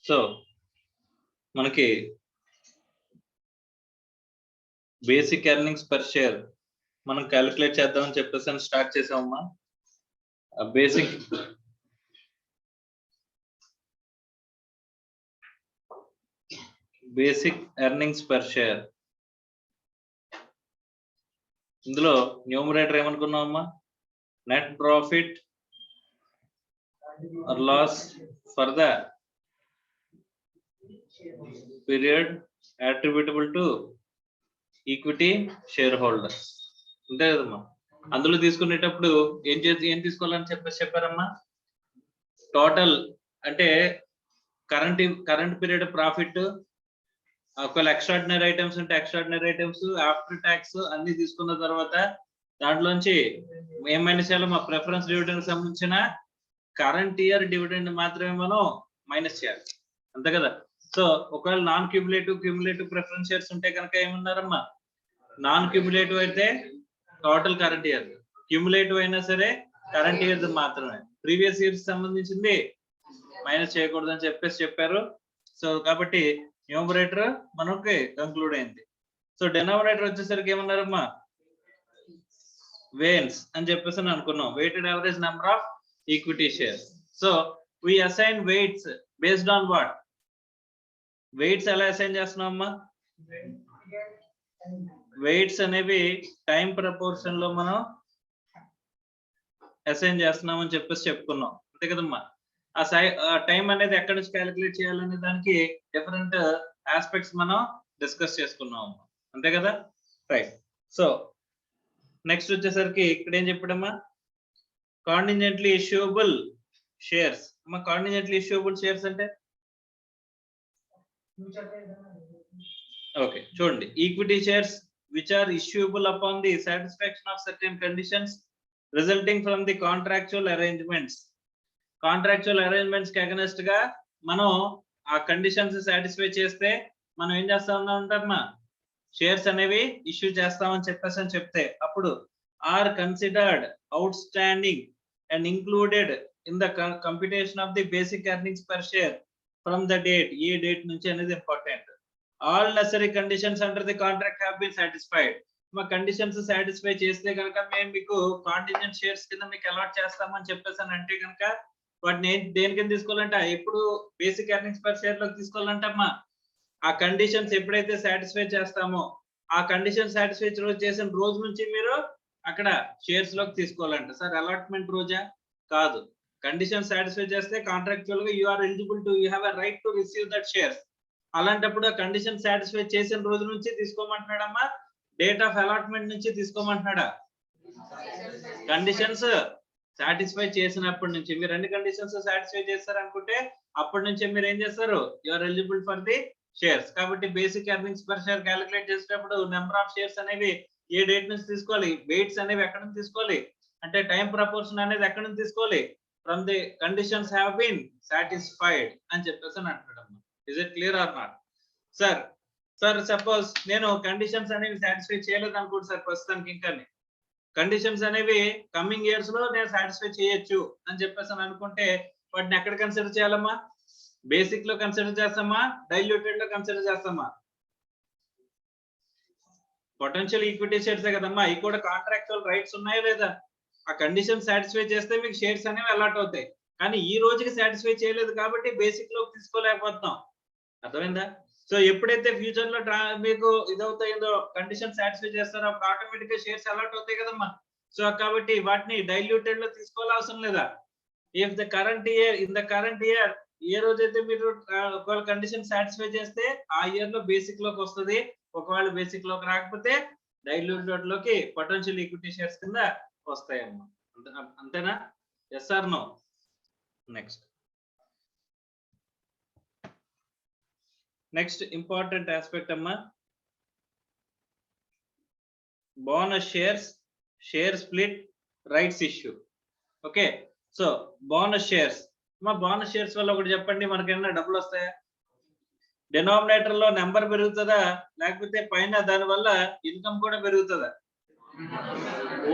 So మనకి basic earnings per share మనం calculate చేద్దామని చెప్పేసి స్టార్ట్ చేసామమ్మా. బేసిక్ ఎర్నింగ్స్ పర్ షేర్, ఇందులో న్యూమరేటర్ ఏమనుకున్నామమ్మా, net profit or loss for the period attributable to equity shareholders. అంతే కదమ్మా. అందులో తీసుకునేటప్పుడు ఏం తీసుకోవాలని చెప్పారమ్మా, టోటల్ అంటే కరెంట్ పీరియడ్ ప్రాఫిట్, ఒకవేళ ఎక్స్ట్రాడినరీ ఐటమ్స్ అంటే ఎక్స్ట్రాడినరీ ఐటమ్స్, ఆఫ్టర్ ట్యాక్స్ అన్ని తీసుకున్న తర్వాత దాంట్లోంచి ఏమైనా చేయాలి, మా ప్రిఫరెన్స్ డివిడెండ్ సంబంధించిన కరెంట్ ఇయర్ డివిడెండ్ మాత్రమే మనం మైనస్ చేయాలి, అంతే కదా. సో ఒకవేళ నాన్ క్యూములేటివ్ ప్రిఫరెన్స్ షేర్స్ ఉంటే కనుక ఏమన్నారమ్మా, నాన్ క్యూములేటివ్ అయితే టోటల్ కరెంట్ ఇయర్, క్యూములేటివ్ అయినా సరే కరెంట్ ఇయర్ మాత్రమే, ప్రీవియస్ ఇయర్స్ సంబంధించింది మైనస్ చేయకూడదు అని చెప్పారు. సో కాబట్టి న్యూమరేటర్ మనకి కంక్లూడ్ అయింది. సో డెనామినేటర్ వచ్చేసరికి ఏమన్నారమ్మా, వేన్స్ అని చెప్పేసి అనుకున్నాం, weighted average number of equity shares. So we assign weights based on what? Weights ఎలా assign చేస్తున్నామమ్మా, weights అనేవి టైం ప్రపోర్షన్ లో మనం అసైన్ చేస్తున్నాం అని చెప్పుకున్నాం, అంతే కదమ్మా. ఆ టైం అనేది ఎక్కడి నుంచి క్యాలిక్యులేట్ చేయాలనే దానికి డిఫరెంట్ ఆస్పెక్ట్స్ మనం డిస్కస్ చేసుకున్నాం, అంతే కదా. రైట్. సో నెక్స్ట్ వచ్చేసరికి ఇక్కడ ఏం చెప్పాడమ్మా, కాంటింజెంట్లీ ఇష్యూబుల్ షేర్స్. అమ్మా కాంటింజెంట్లీ ఇష్యూబుల్ షేర్స్ అంటే ఓకే చూడండి, equity shares which are issuable upon the satisfaction of certain conditions resulting from the contractual arrangements. Contractual arrangements కి అగెనెస్ట్ గా మనం ఆ కండిషన్స్ సాటిస్ఫై చేస్తే మనం ఏం చేస్తా ఉంటామా, షేర్స్ అనేవి ఇష్యూ చేస్తామని చెప్తే అప్పుడు are considered outstanding and included in the computation of the basic earnings per share from the date. ఏ డేట్ నుంచి అనేది important. All necessary conditions under the contract have been satisfied. మా కండిషన్స్ సాటిస్ఫై చేస్తే కనుక మేము మీకు కాంటింజెంట్ షేర్స్ కింద మీకు అలాట్ చేస్తామని అంటే కనుక వాటిని దేని కింద తీసుకోవాలంటే ఎప్పుడు బేసిక్ ఎర్నింగ్స్ పర్ షేర్ లోకి తీసుకోవాలంటే అమ్మా, ఆ కండిషన్స్ ఎప్పుడైతే సాటిస్ఫై చేస్తామో ఆ కండిషన్ సాటిస్ఫై చేసిన రోజు నుంచి మీరు అక్కడ షేర్స్ లోకి తీసుకోవాలంట. సార్ అలాట్మెంట్ రోజా కాదు, కండిషన్ సాటిస్ఫై చేస్తే కాంట్రాక్చువల్ గా you are eligible to, you have a right to receive that shares. అలాంటప్పుడు ఆ కండిషన్ సాటిస్ఫై చేసిన రోజు నుంచి తీసుకోమంటున్నాడమ్మా, డేట్ ఆఫ్ అలాట్మెంట్ నుంచి తీసుకోమంటున్నాడా, కండిషన్స్ సాటిస్ఫై చేసినప్పటి నుంచి. మీరు అన్ని కండిషన్స్ సాటిస్ఫై చేస్తారు అనుకుంటే అప్పటి నుంచి మీరు ఏం చేస్తారు, you are eligible for the shares. కాబట్టి basic earnings per share calculate చేసేటప్పుడు నెంబర్ ఆఫ్ షేర్స్ అనేవి ఏ డేట్ నుంచి తీసుకోవాలి, వెయిట్స్ అనేవి ఎక్కడ నుంచి తీసుకోవాలి అంటే టైం ప్రపోర్షన్ అనేది ఎక్కడ నుంచి తీసుకోవాలి, from the conditions have been satisfied అని చెప్పేసి అంటున్నాడు. Is it clear or not? Sir suppose నేను కండిషన్స్ అనేవి సాటిస్ఫై చేయలేదు అనుకోండి సార్, ప్రస్తుతానికి ఇంకా కండిషన్స్ అనేవి కమింగ్ ఇయర్స్ లో నేను సాటిస్ఫై చేయొచ్చు అని చెప్పేసి అనుకుంటే వాటిని ఎక్కడ కన్సిడర్ చేయాలమ్మా, బేసిక్ లో కన్సిడర్ చేస్తామా, డైల్యూటెడ్ లో కన్సిడర్ చేస్తామా? పొటెన్షియల్ ఈక్విటీ షేర్స్ కదమ్మా, ఇవి కూడా కాంట్రాక్చువల్ రైట్స్ ఉన్నాయా లేదా, ఆ కండిషన్ సాటిస్ఫై చేస్తే మీకు షేర్స్ అనేవి అలాట్ అవుతాయి. కానీ ఈ రోజుకి సాటిస్ఫై చేయలేదు కాబట్టి బేసిక్ లో తీసుకోలేకపోతున్నాం, అర్థమైందా. సో ఎప్పుడైతే ఫ్యూచర్ లో మీకు ఇదవుతాయిందో కండిషన్ సాటిస్ఫై చేస్తారో అప్పుడు ఆటోమేటిక్ గా షేర్స్ అలాట్ అవుతాయి కదమ్మా. సో కాబట్టి వాటిని డైల్యూటెడ్ లో తీసుకోవాల్సిన లేదా. ఇఫ్ ద కరెంట్ ఇయర్ ఏ రోజైతే మీరు ఒకవేళ కండిషన్ సాటిస్ఫై చేస్తే ఆ ఇయర్ లో బేసిక్ లోకి వస్తుంది, ఒకవేళ బేసిక్ లోకి రాకపోతే డైల్యూటెడ్ లోకి పొటెన్షియల్ ఈక్విటీ షేర్స్ కింద వస్తాయమ్మా, అంతేనా? Yes or no? Next important aspect అమ్మా, bonus share split rights issue. Okay, so bonus shares, మా బోనస్ షేర్స్ వల్ల ఒకటి చెప్పండి, మనకేమన్నా డబ్బులు వస్తాయా? డినామినేటర్ లో నెంబర్ పెరుగుతుందా లేకపోతే పైన దాని వల్ల ఇన్కమ్ కూడా పెరుగుతుందా?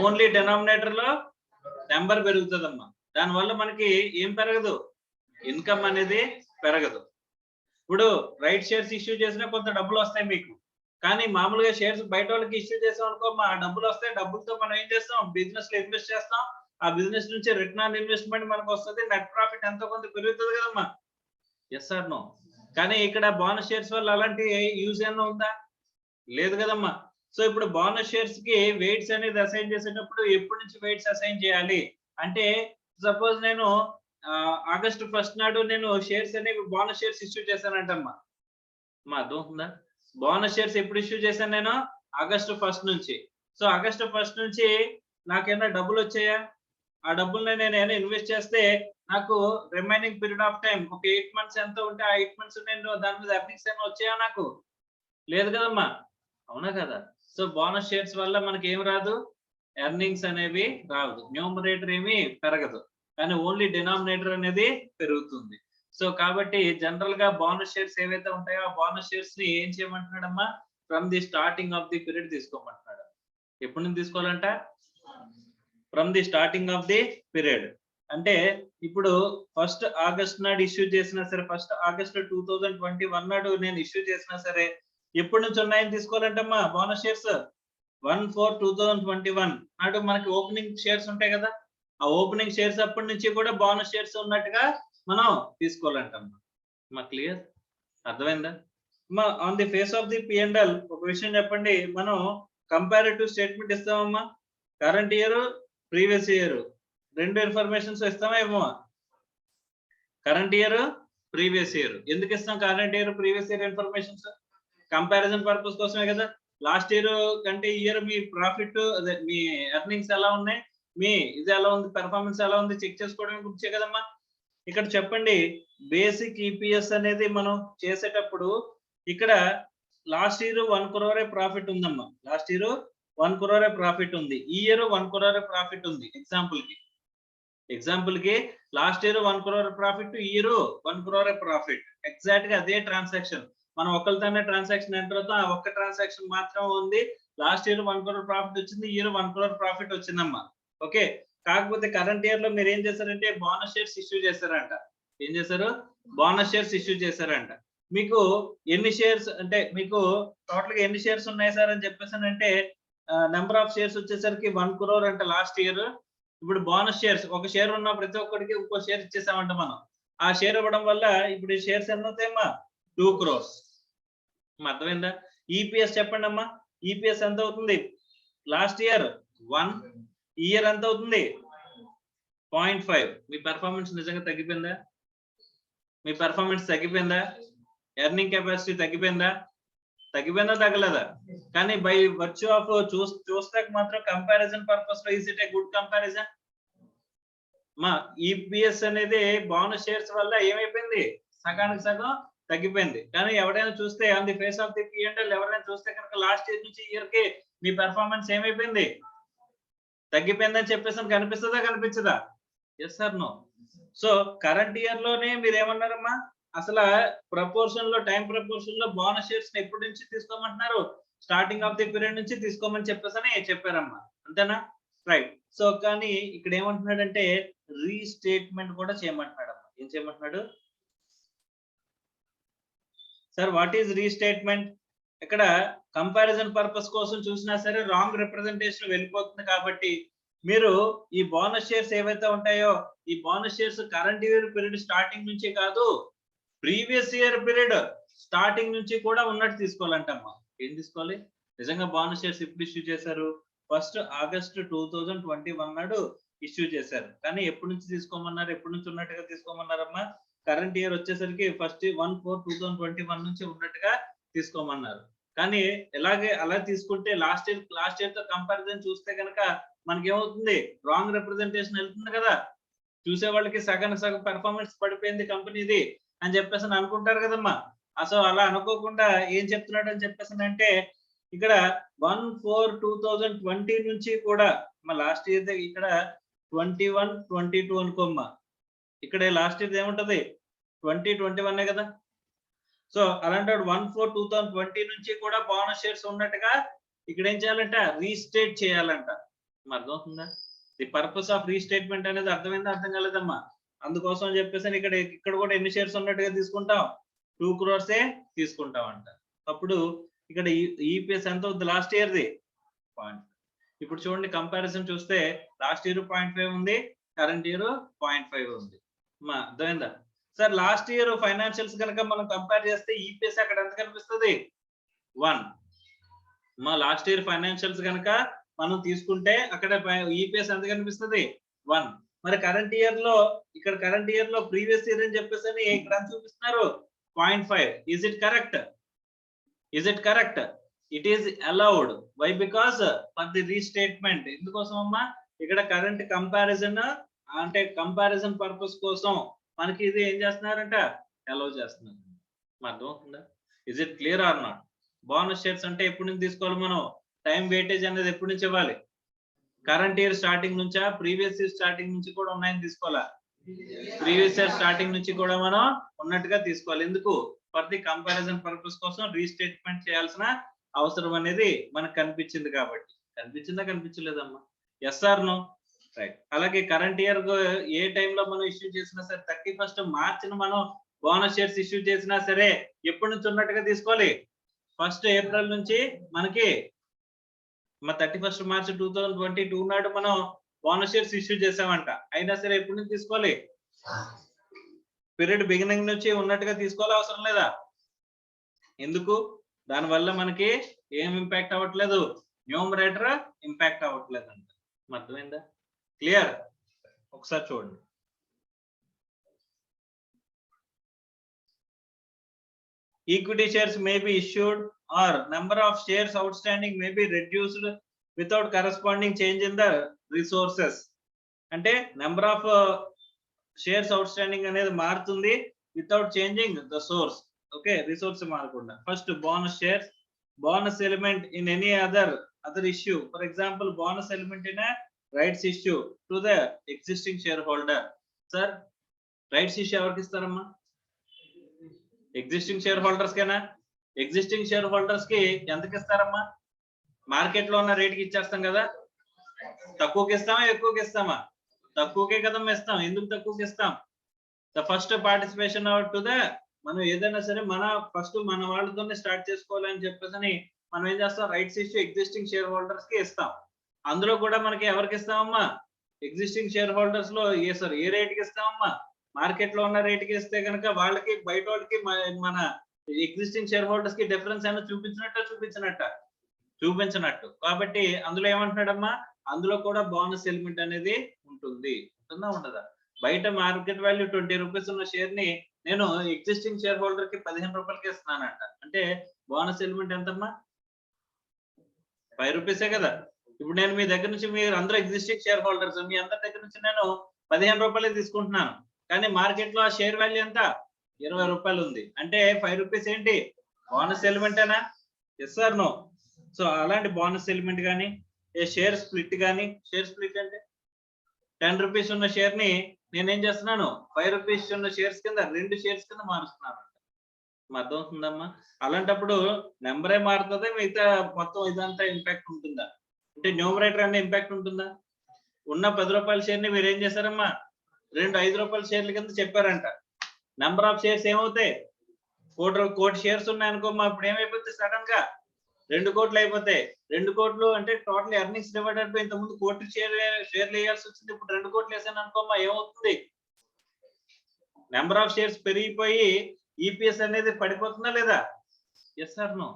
ఓన్లీ డినామినేటర్ లో నెంబర్ పెరుగుతుందమ్మా, దాని వల్ల మనకి ఏం పెరగదు, ఇన్కమ్ అనేది పెరగదు. ఇప్పుడు రైట్ షేర్స్ ఇష్యూ చేసినా కొంత డబ్బులు వస్తాయి మీకు. కానీ మామూలుగా షేర్స్ బయట వాళ్ళకి ఇష్యూ చేసాం అనుకో, మా డబ్బులు వస్తాయి. డబ్బులతో మనం ఏం చేస్తాం? బిజినెస్ లో ఇన్వెస్ట్ చేస్తాం. ఆ బిజినెస్ నుంచి రిటర్న్ ఆన్ ఇన్వెస్ట్మెంట్ మనకు వస్తుంది. నెట్ ప్రాఫిట్ ఎంతో కొంత పెరుగుతుంది కదమ్మా. Yes or no? కానీ ఇక్కడ బోనస్ షేర్స్ వల్ల అలాంటి యూజ్ ఏమన్నా ఉందా? లేదు కదమ్మా. సో ఇప్పుడు బోనస్ షేర్స్ కి వెయిట్స్ అనేది అసైన్ చేసేటప్పుడు ఎప్పటి నుంచి వెయిట్స్ అసైన్ చేయాలి అంటే, సపోజ్ నేను ఆగస్టు 1 నాడు నేను షేర్స్ అనేవి బోనస్ షేర్స్ ఇష్యూ చేశానంటమ్మా. మా అర్థమవుతుందా? బోనస్ షేర్స్ ఎప్పుడు ఇష్యూ చేశాను నేను? ఆగస్టు 1 నుంచి. సో ఆగస్టు 1 నుంచి నాకేమైనా డబ్బులు వచ్చాయా? ఆ డబ్బుల్ని నేను ఏమైనా ఇన్వెస్ట్ చేస్తే నాకు రిమైనింగ్ పీరియడ్ ఆఫ్ టైం ఒక 8 మంత్స్ ఎంత ఉంటే ఆ 8 మంత్స్ నేను దాని మీద ఎర్నింగ్స్ ఏమైనా వచ్చాయా నాకు? లేదు కదమ్మా. అవునా కదా? సో బోనస్ షేర్స్ వల్ల మనకి ఏం రాదు? ఎర్నింగ్స్ అనేవి రాదు. న్యూమరేటర్ ఏమి పెరగదు. కానీ ఓన్లీ డినామినేటర్ అనేది పెరుగుతుంది. సో కాబట్టి జనరల్ గా బోనస్ షేర్స్ ఏవైతే ఉంటాయో ఆ బోనస్ షేర్స్ ని ఏం చేయమంటున్నాడమ్మా? From the starting of the period తీసుకోమంటున్నాడు. ఎప్పటి నుంచి తీసుకోవాలంట? From the starting of the period. అంటే ఇప్పుడు 1 ఆగస్ట్ నాడు ఇష్యూ చేసినా సరే, 1 ఆగస్ట్ 2021 నాడు నేను ఇష్యూ చేసినా సరే, ఎప్పటి నుంచి ఉన్నాయని తీసుకోవాలంటమ్మా బోనస్ షేర్స్? 1/4/2021 నాడు మనకి ఓపెనింగ్ షేర్స్ ఉంటాయి కదా, ఆ ఓపెనింగ్ షేర్స్ అప్పటి నుంచి కూడా బోనస్ షేర్స్ ఉన్నట్టుగా మనం తీసుకోవాలంటమ్మా. మా క్లియర్? అర్థమైందా? మా on the face of the P&L ఒక విషయం చెప్పండి. మనం కంపారిటివ్ స్టేట్మెంట్ ఇస్తామమ్మా. కరెంట్ ఇయర్, ప్రీవియస్ ఇయర్ రెండు ఇన్ఫర్మేషన్స్ ఇస్తామా ఏమో? Current year, previous year. ఎందుకు ఇస్తాం current year, previous year informations? Comparison purpose కోసమే కదా. లాస్ట్ ఇయర్ కంటే ఈ ఇయర్ మీ ప్రాఫిట్ అదే మీ ఎర్నింగ్స్ ఎలా ఉన్నాయి, మీ ఇది ఎలా ఉంది, పెర్ఫార్మెన్స్ ఎలా ఉంది చెక్ చేసుకోవడం గురించే కదమ్మా. ఇక్కడ చెప్పండి, బేసిక్ ఈపీఎస్ అనేది మనం చేసేటప్పుడు ఇక్కడ లాస్ట్ ఇయర్ 1 crore ప్రాఫిట్ ఉందమ్మా. లాస్ట్ ఇయర్ 1 crore ప్రాఫిట్ ఉంది. ఈ ఇయర్ 1 crore ప్రాఫిట్ ఉంది. ఎగ్జాంపుల్ కి లాస్ట్ ఇయర్ 1 crore ప్రాఫిట్, ఈ ఇయర్ 1 crore ప్రాఫిట్. ఎగ్జాక్ట్ గా అదే ట్రాన్సాక్షన్. మనం ఒకరితోనే ట్రాన్సాక్షన్ ఎంటర్ అవుతాం. ఆ ఒక్క ట్రాన్సాక్షన్ మాత్రం ఉంది. లాస్ట్ ఇయర్ 1 crore ప్రాఫిట్ వచ్చింది, ఈ ఇయర్ 1 crore ప్రాఫిట్ వచ్చిందమ్మా. ఓకే. కాకపోతే కరెంట్ ఇయర్ లో మీరు ఏం చేశారంటే బోనస్ షేర్స్ ఇష్యూ చేశారంట. ఏం చేశారు? బోనస్ షేర్స్ ఇష్యూ చేశారంట. మీకు ఎన్ని షేర్స్ అంటే మీకు టోటల్ గా ఎన్ని షేర్స్ ఉన్నాయి సార్ అని చెప్పేసానంటే నెంబర్ ఆఫ్ షేర్స్ వచ్చేసరికి 1 crore అంట లాస్ట్ ఇయర్. ఇప్పుడు బోనస్ షేర్స్ ఒక షేర్ ఉన్న ప్రతి ఒక్కరికి ఇంకో షేర్ ఇచ్చేసామంట మనం. ఆ షేర్ ఇవ్వడం వల్ల ఇప్పుడు ఈ షేర్స్ ఎన్ని అవుతాయమ్మా? 2 crores. అర్థమైందా? ఈపీఎస్ చెప్పండి అమ్మా. ఈపీఎస్ ఎంత అవుతుంది? లాస్ట్ ఇయర్ 1, ఈ ఇయర్ ఎంత అవుతుంది? 0.5. మీ పెర్ఫార్మెన్స్ నిజంగా తగ్గిపోయిందా? మీ పెర్ఫార్మెన్స్ తగ్గిపోయిందా? ఎర్నింగ్ కెపాసిటీ తగ్గిపోయిందా? తగ్గలేదా? కానీ బై వర్చ్యూ ఆఫ్ చూస్తాక మాత్రం కంపారిజన్ పర్పస్ లో is it a good comparison? మా ఈపీఎస్ అనేది బోనస్ షేర్స్ వల్ల ఏమైపోయింది? సగానికి సగం తగ్గిపోయింది. కానీ ఎవరైనా చూస్తే on the face of the P&L ఎవరైనా చూస్తే కనుక లాస్ట్ ఇయర్ నుంచి ఇయర్ కి మీ పెర్ఫార్మెన్స్ ఏమైపోయింది? తగ్గిపోయిందని చెప్పేసి కనిపిస్తుందా కనిపించదా? Yes or no? So current year లోనే మీరు ఏమన్నారమ్మా? అసలు ప్రపోర్షన్ లో టైం ప్రపోర్షన్ లో బోనస్ షేర్స్ ఎప్పటి నుంచి తీసుకోమంటున్నారు? స్టార్టింగ్ ఆఫ్ ది పీరియడ్ నుంచి తీసుకోమని చెప్పేసి చెప్పారమ్మా. అంతేనా? రైట్. సో కానీ ఇక్కడ ఏమంటున్నాడంటే రీస్టేట్మెంట్ కూడా చేయమంటున్నాడమ్మా. ఏం చేయమంటున్నాడు సార్? What is restatement? ఇక్కడ కంపారిజన్ పర్పస్ కోసం చూసినా సరే రాంగ్ రిప్రజెంటేషన్ వెళ్ళిపోతుంది. కాబట్టి మీరు ఈ బోనస్ షేర్స్ ఏవైతే ఉంటాయో ఈ bonus shares current year period starting నుంచి కాదు, ప్రీవియస్ ఇయర్ పీరియడ్ స్టార్టింగ్ నుంచి కూడా ఉన్నట్టు తీసుకోవాలంటమ్మా. ఏం తీసుకోవాలి? నిజంగా బోనస్ షేర్స్ ఎప్పుడు ఇష్యూ చేశారు? 1 ఆగస్ట్ 2021 నాడు ఇష్యూ చేశారు. కానీ ఎప్పటి నుంచి తీసుకోమన్నారు? ఎప్పటి నుంచి ఉన్నట్టుగా తీసుకోమన్నారమ్మా? కరెంట్ ఇయర్ వచ్చేసరికి 1/4/2021 నుంచి ఉన్నట్టుగా తీసుకోమన్నారు. కానీ అలా తీసుకుంటే లాస్ట్ ఇయర్ తో కంపారిజన్ చూస్తే కనుక మనకి ఏమవుతుంది? రాంగ్ రిప్రజెంటేషన్ వెళ్తుంది కదా. చూసే వాళ్ళకి సగానికి సగం పెర్ఫార్మెన్స్ పడిపోయింది కంపెనీది అని చెప్పేసి అనుకుంటారు కదమ్మా. అసలు అలా అనుకోకుండా ఏం చెప్తున్నాడు అని చెప్పేసి అంటే ఇక్కడ 1/4/2020 నుంచి కూడా లాస్ట్ ఇయర్ ఇక్కడ 21-22 అనుకోమ్మా. ఇక్కడ లాస్ట్ ఇయర్ ఏముంటది? 2021 కదా. సో అలాంటి 1/4/2020 నుంచి కూడా బోనస్ షేర్స్ ఉన్నట్టుగా ఇక్కడ ఏం చేయాలంట? రీస్టేట్ చేయాలంట. అర్థమవుతుందా? ది పర్పస్ ఆఫ్ రీస్టేట్మెంట్ అనేది అర్థమైందా? అర్థం కాలేదమ్మా. అందుకోసం చెప్పేసి ఇక్కడ కూడా ఎన్ని షేర్స్ ఉన్నట్టుగా తీసుకుంటాం? 2 crores తీసుకుంటామంట. అప్పుడు ఇక్కడ ఈపీఎస్ ఎంత అవుతుంది లాస్ట్ ఇయర్ది 0. ఇప్పుడు చూడండి కంపారిజన్ చూస్తే లాస్ట్ ఇయర్ 0.5 ఉంది, కరెంట్ ఇయర్ 0.5 ఉంది. అర్థమైందా సార్? లాస్ట్ ఇయర్ ఫైనాన్షియల్స్ కనుక మనం కంపేర్ చేస్తే ఈపీఎస్ అక్కడ ఎంత కనిపిస్తుంది 1. లాస్ట్ ఇయర్ ఫైనాన్షియల్స్ కనుక మనం తీసుకుంటే అక్కడ ఈపీఎస్ ఎంత కనిపిస్తుంది 1. మరి కరెంట్ ఇయర్ లో ఇక్కడ కరెంట్ ఇయర్ లో ప్రీవియస్ ఇయర్ అని చెప్పేసి ఇక్కడ చూపిస్తున్నారు 0.5. Is it correct? Is it correct? It is allowed. Why? Because for the restatement. ఎందుకోసం అమ్మా ఇక్కడ కరెంట్ కంపారిజన్ అంటే కంపారిజన్ పర్పస్ కోసం మనకి ఇది ఏం చేస్తున్నారంట అలౌ చేస్తున్నారు. అర్థమవుతుందా? Is it clear or not? Bonus shares అంటే ఎప్పటి నుంచి తీసుకోవాలి మనం? టైం వెయిటేజ్ అనేది ఎప్పటి నుంచి ఇవ్వాలి? కరెంట్ ఇయర్ స్టార్టింగ్ నుంచా, ప్రీవియస్ ఇయర్ స్టార్టింగ్ నుంచి కూడా ఉన్నాయని తీసుకోవాలా? ప్రీవియస్ ఇయర్ స్టార్టింగ్ నుంచి కూడా మనం ఉన్నట్టుగా తీసుకోవాలి. ఎందుకు? ఫర్ ది కంపారిజన్ పర్పస్ కోసం రీస్టేట్మెంట్ చేయాల్సిన అవసరం అనేది మనకు కనిపించింది కాబట్టి. కనిపించిందా కనిపించలేదమ్మా? Yes or no? రైట్. అలాగే కరెంట్ ఇయర్ ఏ టైంలో మనం ఇష్యూ చేసినా సరే 31st March మనం బోనస్ షేర్స్ ఇష్యూ చేసినా సరే ఎప్పటి నుంచి ఉన్నట్టుగా తీసుకోవాలి? 1st April నుంచి మనకి 31st March 2022 నాడు మనం బోనస్ షేర్స్ ఇష్యూ చేసామంట. అయినా సరే ఎప్పటి నుంచి తీసుకోవాలి? పీరియడ్ బిగినింగ్ నుంచి ఉన్నట్టుగా తీసుకోవాలి, అవసరం లేదా? ఎందుకు? దానివల్ల మనకి ఏం ఇంపాక్ట్ అవ్వట్లేదు? న్యూమరేటర్ ఇంపాక్ట్ అవ్వట్లేదు అంట. అర్థమైందా? క్లియర్? ఒకసారి చూడండి. Equity shares may be issued or number of shares out standing may be reduced without corresponding change in the resources. అంటే number of shares out standing అనేది మారుతుంది without changing the source. Okay, resource మారకుండా. First bonus shares, bonus element in any other issue. For example bonus element in rights issue to the existing share holder. Sir rights issue ఎవరికి ఇస్తారమ్మా? Existing share holders కేనా? Existing share holders కి ఎంతకి ఇస్తారమ్మా? Market లో ఉన్న rate కి ఇచ్చేస్తాం కదా. తక్కువకి ఇస్తామా ఎక్కువకి ఇస్తామా? తక్కువకే కదా ఇస్తాం. ఎందుకు తక్కువకి ఇస్తాం? The first participation to the, మనం ఏదైనా సరే ఫస్ట్ మన వాళ్ళతోనే స్టార్ట్ చేసుకోవాలని చెప్పేసి మనం ఏం చేస్తాం? Rights issue existing share holders కి ఇస్తాం. అందులో కూడా మనకి ఎవరికి ఇస్తామమ్మా? ఎగ్జిస్టింగ్ షేర్ హోల్డర్స్ లో ఏ రేట్ కి ఇస్తామమ్మా? మార్కెట్ లో ఉన్న రేట్ కి ఇస్తే కనుక వాళ్ళకి బయట వాళ్ళకి మన ఎగ్జిస్టింగ్ షేర్ హోల్డర్స్ కి డిఫరెన్స్ ఏమైనా చూపించినట్టు. కాబట్టి అందులో ఏమంటున్నాడమ్మా? అందులో కూడా బోనస్ ఎలిమెంట్ అనేది ఉంటుంది. ఉంటుందా ఉండదా? బయట మార్కెట్ వాల్యూ 20 రూపీస్ ఉన్న షేర్ ని నేను ఎగ్జిస్టింగ్ షేర్ హోల్డర్ కి 15 రూపాయలకి ఇస్తున్నానంట. అంటే బోనస్ ఎలిమెంట్ ఎంతమ్మా? 5 రూపీసే కదా. ఇప్పుడు నేను మీ దగ్గర నుంచి, మీరు అందరూ ఎగ్జిస్టింగ్ షేర్ హోల్డర్స్, మీ అందరి దగ్గర నుంచి నేను 15 రూపాయలే తీసుకుంటున్నాను. కానీ మార్కెట్ లో ఆ షేర్ వాల్యూ ఎంత? 20 రూపాయలు ఉంది. అంటే 5 రూపీస్ ఏంటి? బోనస్ ఎలిమెంటేనా? Yes or no? సో అలాంటి బోనస్ ఎలిమెంట్ కానీ, షేర్ స్ప్లిట్ కానీ, షేర్ స్ప్లిట్ అంటే 10 రూపీస్ ఉన్న షేర్ ని నేనేం చేస్తున్నాను? 5 రూపీస్ ఉన్న షేర్స్ కింద 2 షేర్స్ కింద మారుస్తున్నాను. అర్థమవుతుందమ్మా? అలాంటప్పుడు నెంబరే మారుతుంది, మిగతా మొత్తం ఇదంతా ఇంపాక్ట్ ఉంటుందా? అంటే న్యూమరేటర్ అనే ఇంపాక్ట్ ఉంటుందా? ఉన్న 10 రూపాయల షేర్ ని మీరు ఏం చేశారమ్మా? 2 5 రూపాయల షేర్ల కింద చెప్పారంట. నెంబర్ ఆఫ్ షేర్స్ ఏమవుతాయి? కోటి షేర్స్ ఉన్నాయనుకోమ్మా, అప్పుడు ఏమైపోతుంది? సడన్ గా 2 కోట్లు అయిపోతాయి. 2 కోట్లు అంటే టోటల్ ఎర్నింగ్స్ డివైడెడ్ బై ఇంతకుముందు కోటి షేర్లు వేయాల్సి వచ్చింది. ఇప్పుడు 2 కోట్లు వేసాను అనుకోమ్మా, ఏమవుతుంది? నెంబర్ ఆఫ్ షేర్స్ పెరిగిపోయి ఈపీఎస్ అనేది పడిపోతుందా లేదా? Yes or no?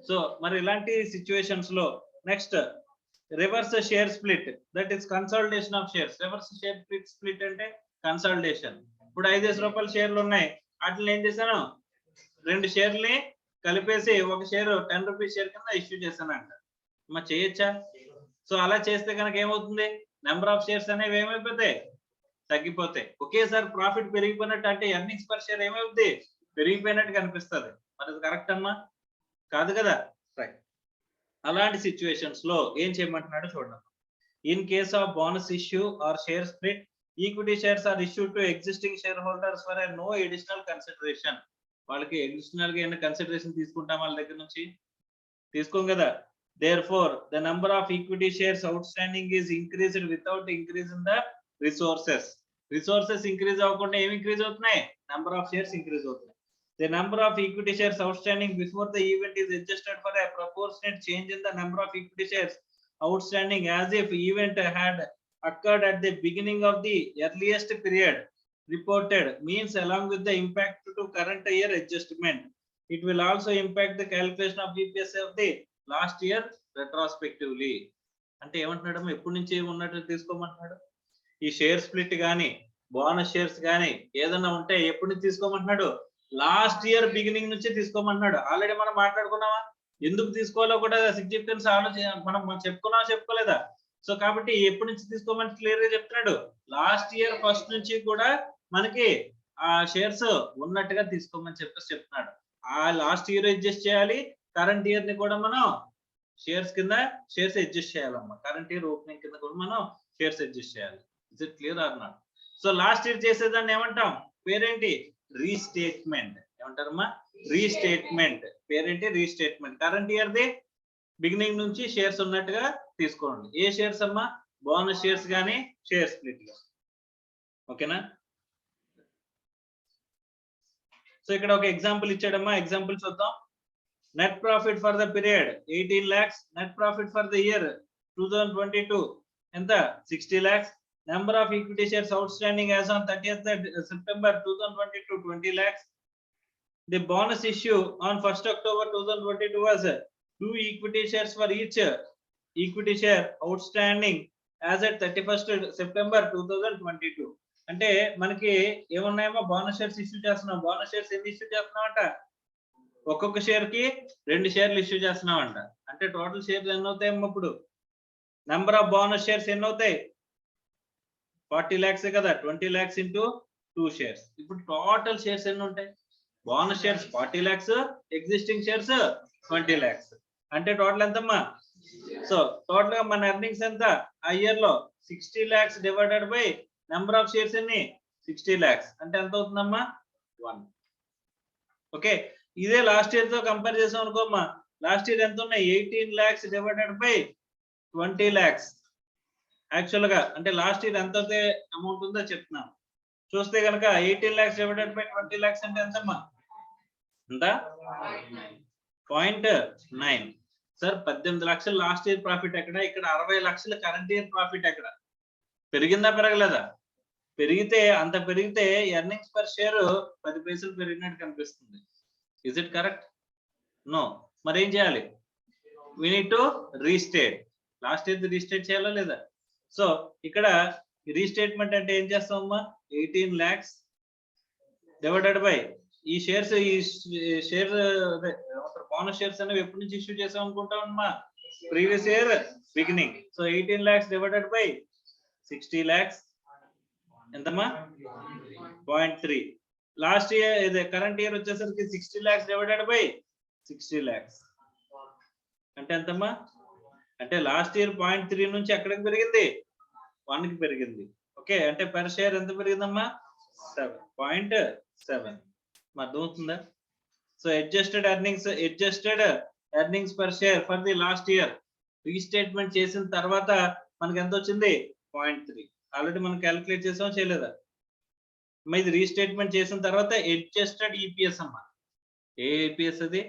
సో మరి ఇలాంటి సిచ్యువేషన్స్ లో next reverse share split, that is consolidation of shares. Reverse share split అంటే కన్సాలిడేషన్. ఇప్పుడు 5 రూపాయల షేర్లు ఉన్నాయి, వాటిని ఏం చేశాను? 2 షేర్లని కలిపేసి ఒక షేర్ 10 రూపీస్ షేర్ కింద ఇష్యూ చేశానంట. చేయొచ్చా? సో అలా చేస్తే కనుక ఏమవుతుంది? నెంబర్ ఆఫ్ షేర్స్ అనేవి ఏమైపోతాయి? తగ్గిపోతాయి. ఒకేసారి ప్రాఫిట్ పెరిగిపోయినట్టు, అంటే ఎర్నింగ్స్ పర్ షేర్ ఏమవుతుంది? పెరిగిపోయినట్టు కనిపిస్తుంది. మరి అది కరెక్ట్ అమ్మా? కాదు కదా. రైట్. అలాంటి సిచ్యువేషన్స్ లో ఏం చేయమంటున్నాడో చూడండి. In case of bonus issue or share split, equity shares are issued to existing share holders for no additional consideration. వాళ్ళకి అడిషనల్ గా ఏమైనా కన్సిడరేషన్ తీసుకుంటాం వాళ్ళ దగ్గర నుంచి? తీసుకోం కదా. Therefore, the number of equity shares outstanding is increased without increase in the resources. Resources increase అవ్వకుండా ఏమి ఇంక్రీజ్ అవుతున్నాయి? నెంబర్ ఆఫ్ షేర్స్ ఇంక్రీజ్ అవుతున్నాయి. The number of equity shares outstanding before the event is adjusted for a proportionate change in the number of equity shares outstanding as if event had occurred at the beginning of the earliest period reported, means along with the impact to current year adjustment. It will also impact the calculation of EPS of the last year retrospectively. అంటే ఏమంటున్నాడు, ఎప్పటి నుంచి ఉన్నట్టు తీసుకోమంటున్నాడు. ఈ share split గానీ bonus shares గానీ ఏదన్నా ఉంటే ఎప్పటి నుంచి తీసుకోమంటున్నాడు, లాస్ట్ ఇయర్ బిగినింగ్ నుంచి తీసుకోమంటున్నాడు. ఆల్రెడీ మనం మాట్లాడుకున్నామా, ఎందుకు తీసుకోవాలో కూడా సిగ్నిఫికెన్స్ మనం చెప్పుకోలేదా. సో కాబట్టి ఎప్పటి నుంచి తీసుకోమని క్లియర్ గా చెప్తున్నాడు, లాస్ట్ ఇయర్ ఫస్ట్ నుంచి కూడా మనకి ఆ షేర్స్ ఉన్నట్టుగా తీసుకోమని చెప్తున్నాడు. ఆ లాస్ట్ ఇయర్ అడ్జస్ట్ చేయాలి, కరెంట్ ఇయర్ ని కూడా మనం షేర్స్ కింద షేర్స్ అడ్జస్ట్ చేయాలమ్మా. కరెంట్ ఇయర్ ఓపెనింగ్ కింద కూడా మనం షేర్స్ అడ్జస్ట్ చేయాలి. Is it clear or not? So last year చేసేదాన్ని ఏమంటాం, పేరేంటి, రీస్టేట్మెంట్. ఏమంటారమ్మా, రీస్టేట్మెంట్. పేరేంటి, restatement. Current year the beginning నుంచి షేర్స్ ఉన్నట్టుగా తీసుకోండి. ఏ షేర్స్ అమ్మా, బోనస్ షేర్స్ కానీ షేర్ స్ప్లిట్ గా. ఓకేనా. సో ఇక్కడ ఒక ఎగ్జాంపుల్ ఇచ్చాడమ్మా, ఎగ్జాంపుల్ చూద్దాం. Net profit for the period 18 lakhs, net profit for the year 2022 ఎంత, 60 lakhs. Number of equity shares out standing as on 30th September 2022 20 lakhs. The bonus issue on 1st October 2022 was 2 equity shares for each equity share outstanding as at 31st September 2022. అంటే మనకి ఏమున్నాయేమో, bonus shares issue చేస్తున్నాం. Bonus shares ఎన్ని issue చేస్తున్నామంట, ఒక్కొక్క share కి 2 షేర్లు issue చేస్తున్నామంట. అంటే total షేర్లు ఎన్ని అవుతాయేమో ఇప్పుడు, నెంబర్ ఆఫ్ బోనస్ షేర్స్ ఎన్ని అవుతాయి, 40 lakhs కదా, 20 lakhs into 2 shares. ఇప్పుడు టోటల్ షేర్స్ ఎన్ని ఉంటాయి, bonus shares 40 lakhs, existing shares 20 lakhs. అంటే టోటల్ ఎంతమ్మా, సో టోటల్ గా మన ఎర్నింగ్స్ ఎంత ఆ ఇయర్ లో, 60 lakhs divided by number of shares ఎన్ని, 60 lakhs. అంటే ఎంత అవుతుందమ్మా, 1. ఓకే, ఇదే లాస్ట్ ఇయర్ తో కంపేర్ చేసాం అనుకోమ్మా, లాస్ట్ ఇయర్ ఎంత ఉన్నాయి, 18 lakhs divided by 20 lakhs. Actual గా అంటే లాస్ట్ ఇయర్ ఎంత అమౌంట్ ఉందో చెప్తున్నాం. చూస్తే కనుక 18 lakhs డివైడెడ్ బై 20 lakhs అంటే ఎంతమ్మా, ఎంత, 0.9. సార్ 18 లక్షలు లాస్ట్ ఇయర్ ప్రాఫిట్ ఎక్కడ, ఇక్కడ 60 లక్షలు కరెంట్ ఇయర్ ప్రాఫిట్ ఎక్కడ, పెరిగిందా పెరగలేదా? పెరిగితే అంత పెరిగితే ఎర్నింగ్స్ పర్ షేర్ 10 పైసలు పెరిగినట్టు కనిపిస్తుంది. Is it correct? నో. మరి ఏం చేయాలి, we need to restate. Last year restate చేయాలా లేదా? సో ఇక్కడ రీస్టేట్మెంట్ అంటే ఏం చేస్తామమ్మా, 18 lakhs డివైడెడ్ బై ఈ షేర్స్, ఈ షేర్ బోనస్ షేర్స్ అనేవి ఎప్పటి నుంచి ఇష్యూ చేసాం అనుకుంటాం అమ్మా, previous year beginning. So 18 lakhs divided by 60 lakhs ఎంతమ్మా, 0.3. లాస్ట్ ఇయర్ ఇది కరెంట్ ఇయర్ వచ్చేసరికి 60 lakhs డివైడెడ్ బై 60 lakhs అంటే ఎంతమ్మా, అంటే లాస్ట్ ఇయర్ 0.3 నుంచి ఎక్కడికి పెరిగింది, 1 కి పెరిగింది. ఓకే, అంటే పర్ షేర్ ఎంత పెరిగిందమ్మా, 7.7. అర్థమవుతుందా? So adjusted earnings per share for the last year restatement చేసిన తర్వాత మనకి ఎంత వచ్చింది, 0.3. ఆల్రెడీ మనం క్యాలిక్యులేట్ చేసాం, చేయలేదా? ఇది రీస్టేట్మెంట్ చేసిన తర్వాత అడ్జస్టెడ్ ఈపీఎస్ అమ్మా. ఏ ఈపీఎస్ అది,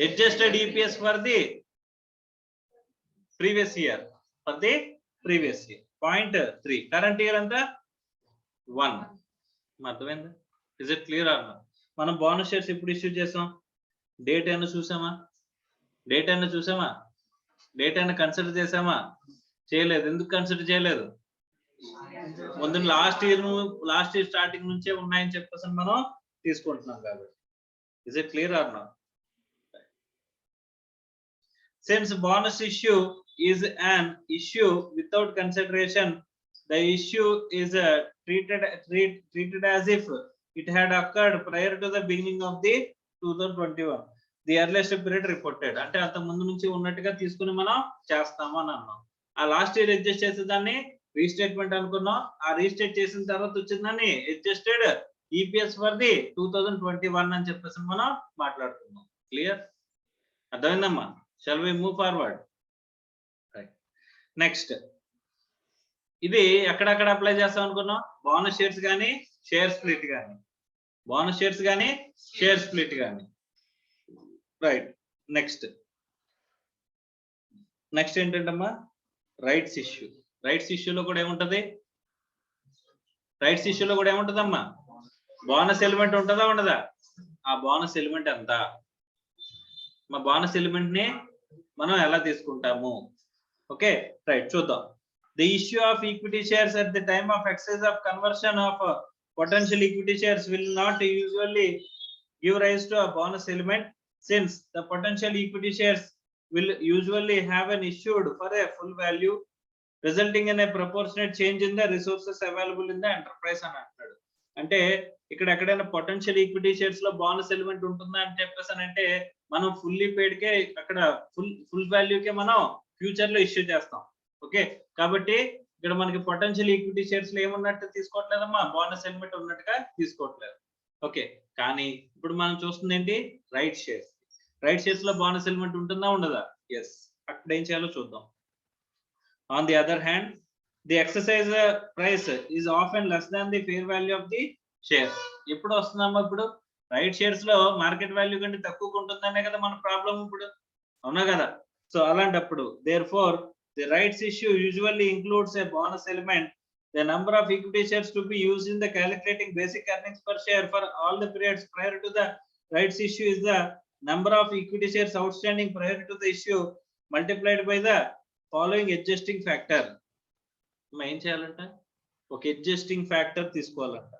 adjusted EPS for the previous year, 0.3. Current year అంతా 1. అర్థమైందా? Is it clear or not? మనం బోనస్ షేర్స్ ఎప్పుడు ఇష్యూ చేసాం, డేట్ అయినా చూసామా, డేట్ అయినా కన్సిడర్ చేసామా, చేయలేదు. ఎందుకు కన్సిడర్ చేయలేదు, ముందు లాస్ట్ ఇయర్ స్టార్టింగ్ నుంచే ఉన్నాయని చెప్పేసి మనం తీసుకుంటున్నాం కాబట్టి. Is it clear or not? Since bonus issue is an issue without consideration, the issue is treated as if it had occurred prior to the beginning of the 2021, the earliest period reported. అంటే అంత ముందు నుంచి ఉన్నట్టుగా తీసుకుని మనం చేస్తాము అని అన్నాం. ఆ లాస్ట్ ఇయర్ అడ్జస్ట్ చేసేదాన్ని రీస్టేట్మెంట్ అనుకున్నాం. ఆ రీస్టేట్ చేసిన తర్వాత వచ్చిందని అడ్జస్టెడ్ ఈపీఎస్ ఫర్ ది 2021 అని చెప్పేసి మనం మాట్లాడుతున్నాం. క్లియర్? అర్థమైందమ్మా? Shall we move forward? Next, ఇది ఎక్కడెక్కడ అప్లై చేస్తాం అనుకున్నాం, బోనస్ షేర్స్ కానీ షేర్ స్ప్లిట్ కానీ. బోనస్ షేర్స్ కానీ షేర్ స్ప్లిట్ కానీ. రైట్. నెక్స్ట్ ఏంటంటమ్మా, రైట్స్ ఇష్యూ. రైట్స్ ఇష్యూలో కూడా ఏముంటది, రైట్స్ ఇష్యూలో కూడా ఏముంటదమ్మా, బోనస్ ఎలిమెంట్ ఉంటుందా ఉండదా? ఆ బోనస్ ఎలిమెంట్ ఎంత, మా బోనస్ ఎలిమెంట్ ని మనం ఎలా తీసుకుంటాము? ఓకే రైట్, చూద్దాం. The issue of equity shares at the time of excess of conversion of potential equity shares will not usually give rise to a bonus element, since the potential equity shares will usually have an issued for a full value, resulting in a proportionate change in the resources available in the enterprise అని అంటాడు. అంటే ఇక్కడ ఎక్కడైనా potential equity shares లో bonus element ఉంటుందా అని చెప్పేసి అంటే మనం ఫుల్లీ పేడ్ కే అక్కడ ఫుల్ వాల్యూకే మనం ఫ్యూచర్ లో ఇష్యూ చేస్తాం. ఓకే, కాబట్టి ఇక్కడ మనకి పొటెన్షియల్ ఈక్విటీ షేర్స్ లో ఏమున్నట్టు తీసుకోవట్లేదమ్మా, బోనస్ ఎలిమెంట్ ఉన్నట్టుగా తీసుకోవట్లేదు. ఓకే, కానీ ఇప్పుడు మనం చూస్తుంది ఏంటి, రైట్ షేర్స్. రైట్ షేర్స్ లో బోనస్ ఎలిమెంట్ ఉంటుందా ఉండదా? ఎస్. అక్కడ ఏం చేయాలో చూద్దాం. On the other hand, the exercise price is often less than the fair value of the share. ఎప్పుడు వస్తుందమ్మా, ఇప్పుడు రైట్ షేర్స్ లో మార్కెట్ వాల్యూ కంటే తక్కువ ఉంటుందనే కదా మన ప్రాబ్లం ఇప్పుడు, అవునా కదా? సో అలాంటప్పుడు therefore the rights issue usually includes a bonus element. The number of equity shares to be used in the calculating basic earnings per share for all the periods prior to the rights issue is the number of equity shares outstanding prior to the issue multiplied by the following adjusting factor. మనం ఏం చేయాలంట, ఒక adjusting factor తీసుకోవాలంట.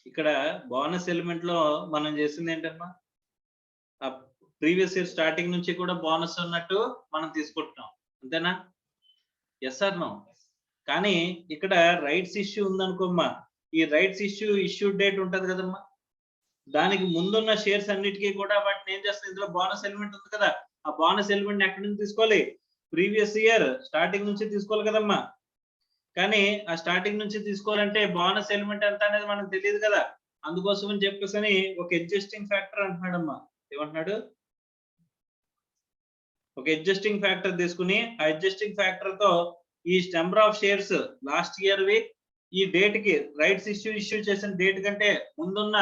ఇక్కడ bonus element లో మనం చేసింది ఏంటమ్మా, previous year starting నుంచి కూడా బోనస్ ఉన్నట్టు మనం తీసుకుంటున్నాం, అంతేనా? Yes or no? కానీ ఇక్కడ రైట్స్ ఇష్యూ ఉందనుకోమ్మా, ఈ రైట్స్ ఇష్యూ డేట్ ఉంటది కదమ్మా, దానికి ముందున్న షేర్స్ అన్నిటికీ కూడా వాటిని ఏం చేస్తుంది, ఇందులో బోనస్ ఎలిమెంట్ ఉంది కదా, ఆ బోనస్ ఎలిమెంట్ ఎక్కడి నుంచి తీసుకోవాలి, ప్రీవియస్ ఇయర్ స్టార్టింగ్ నుంచి తీసుకోవాలి కదమ్మా. కానీ ఆ స్టార్టింగ్ నుంచి తీసుకోవాలంటే బోనస్ ఎలిమెంట్ ఎంత అనేది మనకు తెలియదు కదా, అందుకోసం అని చెప్పేసి ఒక అడ్జస్టింగ్ ఫ్యాక్టర్ అంటున్నాడమ్మా. ఏమంటున్నాడు, ఒక అడ్జస్టింగ్ ఫ్యాక్టర్ తీసుకుని ఆ అడ్జస్టింగ్ ఫ్యాక్టర్ తో ఈ number of shares last year వి ఈ డేట్ కి రైట్స్ ఇష్యూ చేసిన డేట్ కంటే ముందున్న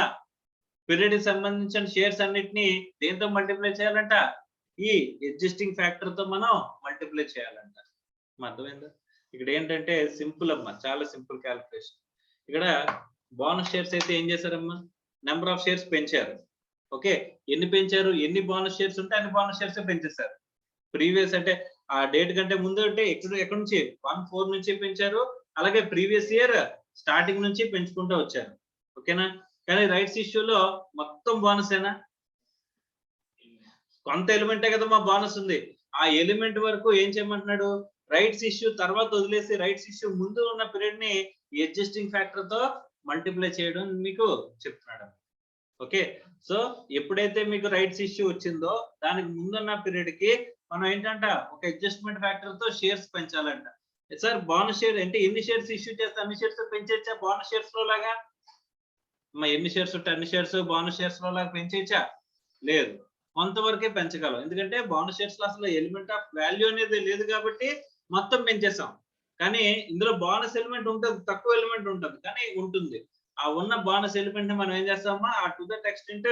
పీరియడ్ కి సంబంధించిన షేర్స్ అన్నిటిని దేంతో మల్టిప్లై చేయాలంట, ఈ అడ్జస్టింగ్ ఫ్యాక్టర్ తో మనం మల్టిప్లై చేయాలంట. అర్థమైందా? ఇక్కడ ఏంటంటే సింపుల్ అమ్మా, చాలా సింపుల్ క్యాలిక్యులేషన్. ఇక్కడ బోనస్ షేర్స్ అయితే ఏం చేశారమ్మా, నెంబర్ ఆఫ్ షేర్స్ పెంచారు. ఓకే, ఎన్ని పెంచారు, ఎన్ని బోనస్ షేర్స్ ఉంటే అన్ని బోనస్ షేర్స్ పెంచేశారు. ప్రీవియస్ అంటే ఆ డేట్ కంటే ముందు అంటే ఎక్కడి నుంచి 1/4 నుంచి పెంచారు, అలాగే ప్రీవియస్ ఇయర్ స్టార్టింగ్ నుంచి పెంచుకుంటూ వచ్చారు. ఓకేనా? కానీ రైట్స్ ఇష్యూలో మొత్తం బోనస్ ఏనా, కొంత ఎలిమెంటే కదా మా బోనస్ ఉంది, ఆ ఎలిమెంట్ వరకు ఏం చేయమంటున్నాడు, రైట్స్ ఇష్యూ తర్వాత వదిలేసి రైట్స్ ఇష్యూ ముందు ఉన్న పీరియడ్ ని అడ్జస్టింగ్ ఫ్యాక్టర్ తో మల్టిప్లై చేయడం మీకు చెప్తున్నాడు. ఓకే, సో ఎప్పుడైతే మీకు రైట్స్ ఇష్యూ వచ్చిందో దానికి ముందున్న పీరియడ్ కి మనం ఏంటంట, ఒక అడ్జస్ట్మెంట్ ఫ్యాక్టర్ తో షేర్స్ పెంచాలంట. సార్ బోనస్ షేర్ అంటే ఎన్ని షేర్స్ ఇష్యూ చేస్తే అన్ని షేర్స్ పెంచేచ్చా బోనస్ షేర్స్ లో లాగా? ఎన్ని షేర్స్ ఉంటే అన్ని షేర్స్ బోనస్ షేర్స్ లో లాగా పెంచేచ్చా? లేదు, కొంతవరకే పెంచగలం. ఎందుకంటే బోనస్ షేర్స్ లో అసలు ఎలిమెంట్ ఆఫ్ వాల్యూ అనేది లేదు కాబట్టి మొత్తం పెంచేసాం. కానీ ఇందులో బోనస్ ఎలిమెంట్ ఉంటుంది, తక్కువ ఎలిమెంట్ ఉంటుంది కానీ ఉంటుంది. ఆ ఉన్న బోనస్ ఎలిమెంట్ ని మనం ఏం చేస్తామా, ఆ to that extent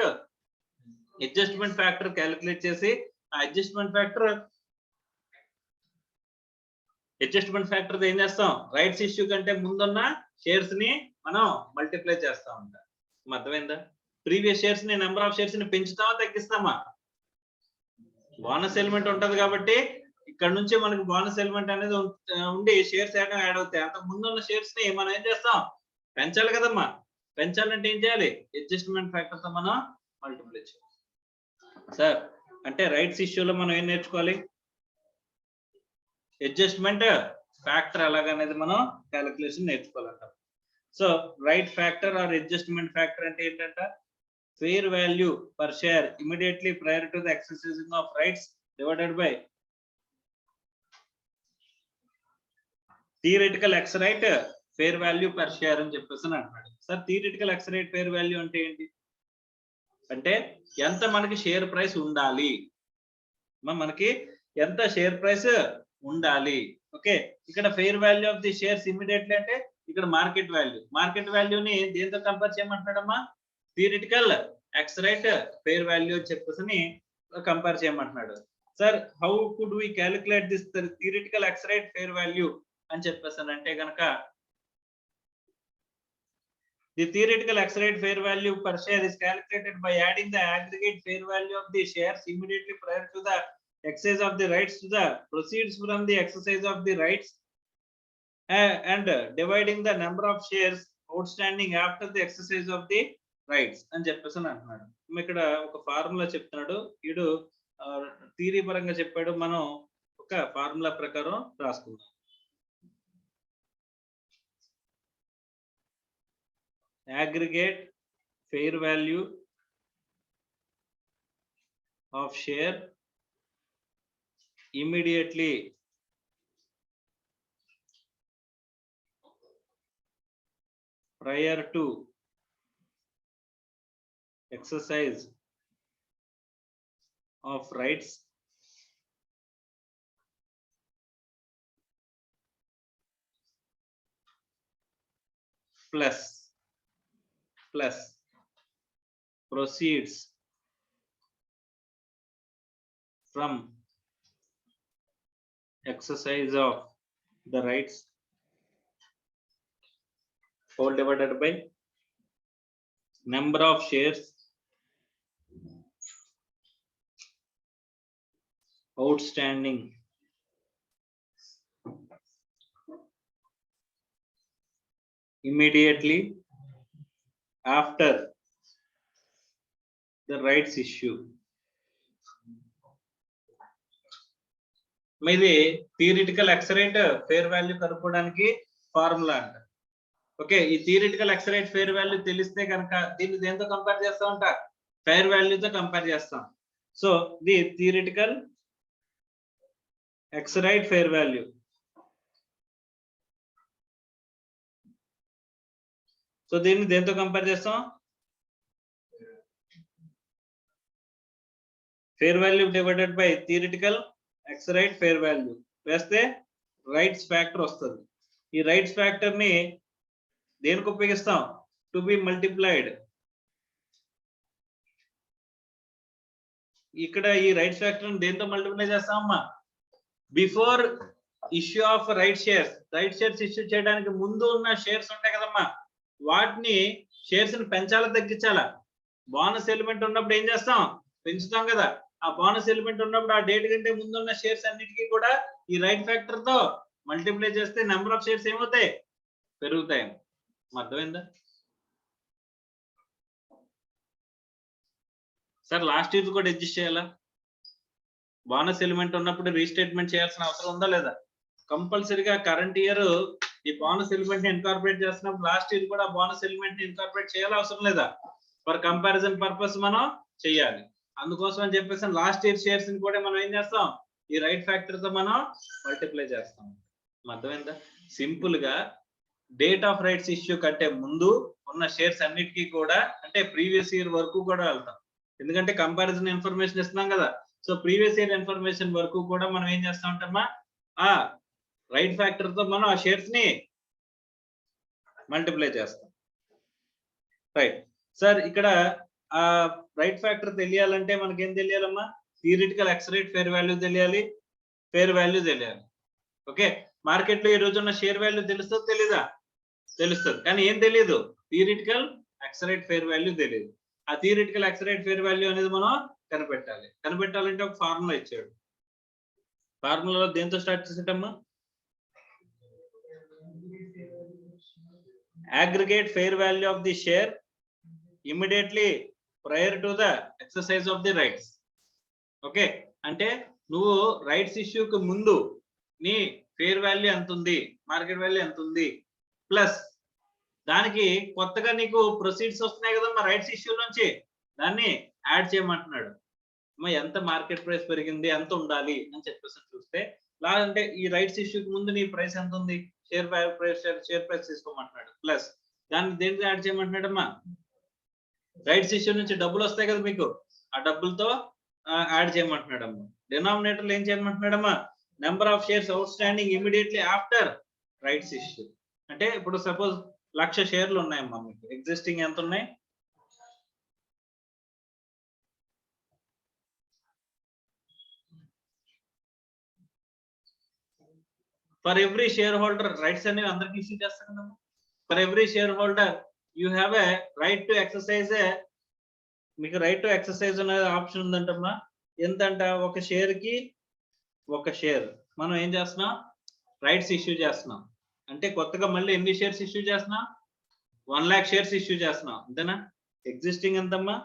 adjustment factor calculate చేసి ఆ అడ్జస్ట్మెంట్ ఫ్యాక్టర్ ఏం చేస్తాం, రైట్స్ ఇష్యూ కంటే ముందున్న షేర్స్ ని మనం మల్టిప్లై చేస్తా ఉంటాం. అర్థమైందా? ప్రీవియస్ షేర్స్ ని, నెంబర్ ఆఫ్ షేర్స్ ని పెంచుతామా తగ్గిస్తామా? బోనస్ ఎలిమెంట్ ఉంటది కాబట్టి ఇక్కడ నుంచి మనకి బోనస్ ఎలిమెంట్ అనేది ఉండి షేర్స్ యాడ్ అవుతాయి. అంతకు ముందు ఉన్న షేర్స్ ని మనం ఏం చేస్తాం, పెంచాలి కదమ్మా. పెంచాలంటే ఏం చేయాలి, అడ్జస్ట్మెంట్ ఫ్యాక్టర్ తో మనం మల్టిప్లై చేయాలి. సార్ అంటే రైట్స్ ఇష్యూలో మనం ఏం నేర్చుకోవాలి, అడ్జస్ట్మెంట్ ఫ్యాక్టర్ ఎలాగనేది మనం క్యాలిక్యులేషన్ నేర్చుకోవాలంట. So right factor or adjustment factor అంటే ఏంటంట, fair value per share immediately prior to the exercising of rights divided by theoretical ex right fair value per share అని చెప్పేసి అంటున్నాడు. Sir theoretical ex right fair value అంటే ఏంటి అంటే ఎంత మనకి షేర్ ప్రైస్ ఉండాలి, మనకి ఎంత షేర్ ప్రైస్ ఉండాలి. ఓకే, ఇక్కడ fair value of the shares immediately అంటే ఇక్కడ మార్కెట్ వాల్యూని దేంతో కంపేర్ చేయమంటున్నాడమ్మా? Theoretical ex right fair value అని చెప్పేసి కంపేర్ చేయమంటున్నాడు. Sir how could we calculate this theoretical ex right fair value అని చెప్పేసానంటే గనక the theoretical X rate fair value per share is calculated by adding the aggregate fair value of the shares immediately prior to the exercise of the rights to the proceeds from the exercise of the rights and dividing the number of shares outstanding after the exercise of the rights అని చెప్పేసి అంటున్నాడు. ఇక్కడ ఒక formula చెప్తున్నాడు, వీడు theory పరంగా చెప్పాడు, మనం ఒక ఫార్ములా ప్రకారం రాసుకుందాం. Aggregate fair value of share immediately prior to exercise of rights plus proceeds from exercise of the rights whole divided by number of shares outstanding immediately after the rights issue. ఇది theoretical ex rate fair value కనుక్కోవడానికి formula అంట. Okay, ఈ theoretical ex rate fair value తెలిస్తే కనుక దీన్ని దేంతో compare చేస్తామంట? Fair వాల్యూతో compare చేస్తాం. So the theoretical ex rate fair value, so దీన్ని దేంతో కంపేర్ చేస్తాం? Fair value divided by theoretical ex right fair value వేస్తే రైట్స్ ఫ్యాక్టర్ వస్తుంది. ఈ రైట్స్ ఫ్యాక్టర్ ని దేనికి ఉపయోగిస్తాం? To be multiplied. ఇక్కడ ఈ రైట్స్ ఫ్యాక్టర్ దేంతో multiply చేస్తామమ్మా? Before issue of right shares issue చేయడానికి ముందు ఉన్న షేర్స్ ఉంటాయి కదమ్మా, వాటిని షేర్స్ ని పెంచాలా తగ్గించాలా? బోనస్ ఎలిమెంట్ ఉన్నప్పుడు ఏం చేస్తాం? పెంచుతాం కదా. ఆ బోనస్ ఎలిమెంట్ ఉన్నప్పుడు ఆ డేట్ కంటే ముందు ఉన్న షేర్స్ అన్నిటికీ కూడా ఈ రైట్ ఫ్యాక్టర్ తో మల్టిప్లై చేస్తే నెంబర్ ఆఫ్ షేర్స్ ఏమవుతాయి? పెరుగుతాయి. అర్థమైందా సార్? లాస్ట్ ఇయర్ కూడా అడ్జస్ట్ చేయాలా? బోనస్ ఎలిమెంట్ ఉన్నప్పుడు రీస్టేట్మెంట్ చేయాల్సిన అవసరం ఉందా లేదా? కంపల్సరీగా కరెంట్ ఇయర్ ఈ బోనస్ ఎలిమెంట్ ని ఇన్కార్పొరేట్ చేస్తున్నప్పుడు లాస్ట్ ఇయర్ కూడా బోనస్ ఎలిమెంట్ ని ఇన్కార్పొరేట్ చేయాలి అవసరం లేదా? ఫర్ కంపారిజన్ పర్పస్ మనం చేయాలి. అందుకోసం అని చెప్పేసి లాస్ట్ ఇయర్ షేర్స్ ని కూడా మనం ఏం చేస్తాం? ఈ రైట్ ఫ్యాక్టర్ తో మనం మల్టిప్లై చేస్తాం. అర్థమైందా? సింపుల్ గా డేట్ ఆఫ్ రైట్స్ ఇష్యూ కంటే ముందు ఉన్న షేర్స్ అన్నిటికీ కూడా అంటే ప్రీవియస్ ఇయర్ వరకు కూడా వెళ్తాం, ఎందుకంటే కంపారిజన్ ఇన్ఫర్మేషన్ ఇస్తున్నాం కదా. సో ప్రీవియస్ ఇయర్ ఇన్ఫర్మేషన్ వరకు కూడా మనం ఏం చేస్తా ఉంటామా? ఆ రైట్ ఫ్యాక్టర్ తో మనం ఆ షేర్స్ ని మల్టిప్లై చేస్తాం. రైట్ సార్, ఇక్కడ ఆ రైట్ ఫ్యాక్టర్ తెలియాలంటే మనకి ఏం తెలియాలమ్మా? Theoretical ex rate fair value తెలియాలి, ఫెయిర్ వాల్యూ తెలియాలి. ఓకే, మార్కెట్ లో ఈ రోజు ఉన్న షేర్ వాల్యూ తెలుస్తుందో తెలీదా? తెలుస్తుంది. కానీ ఏం తెలియదు? Theoretical ex rate fair value తెలియదు. ఆ theoretical ex rate fair value అనేది మనం కనిపెట్టాలి. కనిపెట్టాలంటే ఒక ఫార్ములా ఇచ్చాడు. ఫార్ములాలో దేంతో start చేసేటమ్మా? aggregate fair value of the share immediately prior to the exercise of the rights. Okay, అంటే నువ్వు రైట్స్ ఇష్యూకి ముందు నీ ఫేర్ వాల్యూ ఎంత ఉంది, మార్కెట్ వాల్యూ ఎంత ఉంది, ప్లస్ దానికి కొత్తగా నీకు ప్రొసీడ్స్ వస్తున్నాయి కదమ్మా రైట్స్ ఇష్యూ నుంచి, దాన్ని యాడ్ చేయమంటున్నాడు. ఎంత మార్కెట్ ప్రైస్ పెరిగింది, ఎంత ఉండాలి అని చెప్పేసి చూస్తే లేదంటే ఈ రైట్స్ ఇష్యూకి ముందు నీ ప్రైస్ ఎంత ఉంది, షేర్ ప్రైస్ తీసుకోమంటున్నాడు. ప్లస్ దాన్ని దేనికి యాడ్ చేయమంటున్నాడమ్మా? రైట్స్ ఇష్యూ నుంచి డబ్బులు వస్తాయి కదా మీకు, ఆ డబ్బులతో యాడ్ చేయమంటున్నాడమ్మా. డినామినేటర్ ఏం చేయమంటున్నాడమ్మా? Number of shares out standing immediately after rights issue. అంటే ఇప్పుడు సపోజ్ 1,00,000 షేర్లు ఉన్నాయమ్మా మీకు. ఎగ్జిస్టింగ్ ఎంత ఉన్నాయి? For every share holder rights అనేవి అందరికి ఇష్యూ చేస్తాం కదమ్మా. For every share holder you have a right to exercise మీకు రైట్ టు ఎక్సర్సైజ్ అనే ఆప్షన్ ఉందంటమ్మా. ఎంతంట? ఒక షేర్ కి ఒక షేర్ మనం ఏం చేస్తున్నాం? రైట్స్ ఇష్యూ చేస్తున్నాం. అంటే కొత్తగా మళ్ళీ ఎన్ని షేర్స్ ఇష్యూ చేస్తున్నాం? 1,00,000 షేర్స్ ఇష్యూ చేస్తున్నాం. అంతేనా? ఎగ్జిస్టింగ్ ఎంతమ్మా?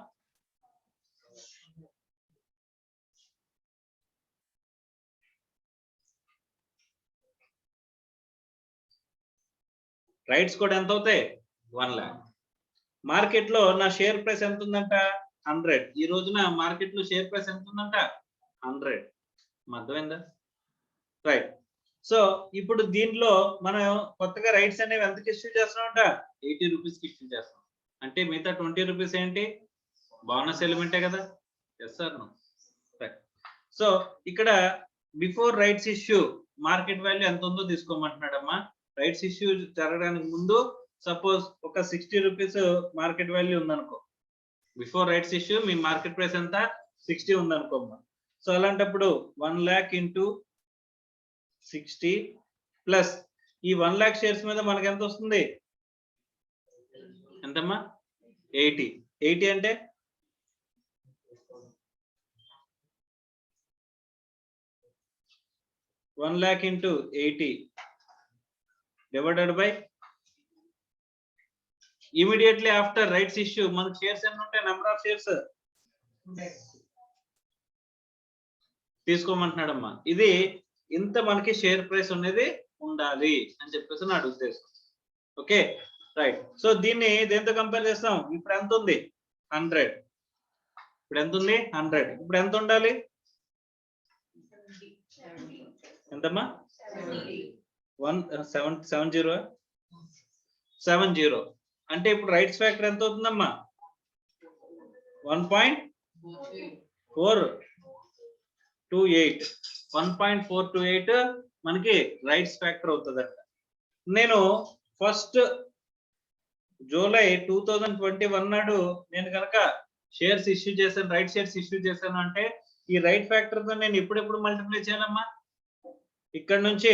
రైట్స్ కూడా ఎంత అవుతాయి? 1,00,000. మార్కెట్ లో నా షేర్ ప్రైస్ ఎంత ఉందంట? 100. ఈ రోజున మార్కెట్ లో షేర్ ప్రైస్ ఎంత ఉందంట? 100. అర్థమైందా? రైట్. సో ఇప్పుడు దీంట్లో మనం కొత్తగా రైట్స్ అనేవి ఎంతకి ఇష్యూ చేస్తున్నామంట? 80 రూపీస్ కి ఇష్యూ చేస్తాం. అంటే మిగతా 20 రూపీస్ ఏంటి? బోనస్ ఎలిమెంటే కదా. Yes sir. రైట్. సో ఇక్కడ before rights issue market value ఎంత ఉందో తీసుకోమంటున్నాడమ్మా. రైట్స్ ఇష్యూ జరగడానికి ముందు సపోజ్ ఒక 60 రూపీస్ మార్కెట్ వాల్యూ ఉందనుకో. బిఫోర్ రైట్స్ ఇష్యూ మీ మార్కెట్ ప్రైస్ ఎంత? 60 ఉందనుకోమ్మా. సో అలాంటప్పుడు 1,00,000 ఇంటూ 60 ప్లస్ ఈ 1,00,000 షేర్స్ మీద మనకి ఎంత వస్తుంది? ఎంతమ్మా? 80. 80 అంటే 1,00,000 into 80 divided by immediately after rights issue మనకి షేర్స్ ఎన్ని ఉంటాయి? నెంబర్ ఆఫ్ షేర్స్ తీసుకోమంటున్నాడమ్మా. ఇది ఇంత మనకి షేర్ ప్రైస్ అనేది ఉండాలి అని చెప్పేసి నా ఉద్దేశం. Okay right. సో దీన్ని దేంతో కంపేర్ చేస్తాం? ఇప్పుడు ఎంత ఉంది? 100. ఇప్పుడు ఎంత ఉంది? 100. ఇప్పుడు ఎంత ఉండాలి? ఎంతమ్మా? 70. అంటే ఇప్పుడు రైట్స్ ఫ్యాక్టర్ ఎంత అవుతుందమ్మా? 1.428. 1.428 మనకి రైట్స్ ఫ్యాక్టర్ అవుతుందంట. నేను ఫస్ట్ జూలై 2021 నాడు నేను కనుక షేర్స్ ఇష్యూ చేశాను, రైట్ షేర్స్ ఇష్యూ చేశాను అంటే ఈ రైట్ ఫ్యాక్టర్ తో నేను ఎప్పుడెప్పుడు మల్టిప్లై చేయాలమ్మా? ఇక్కడ నుంచి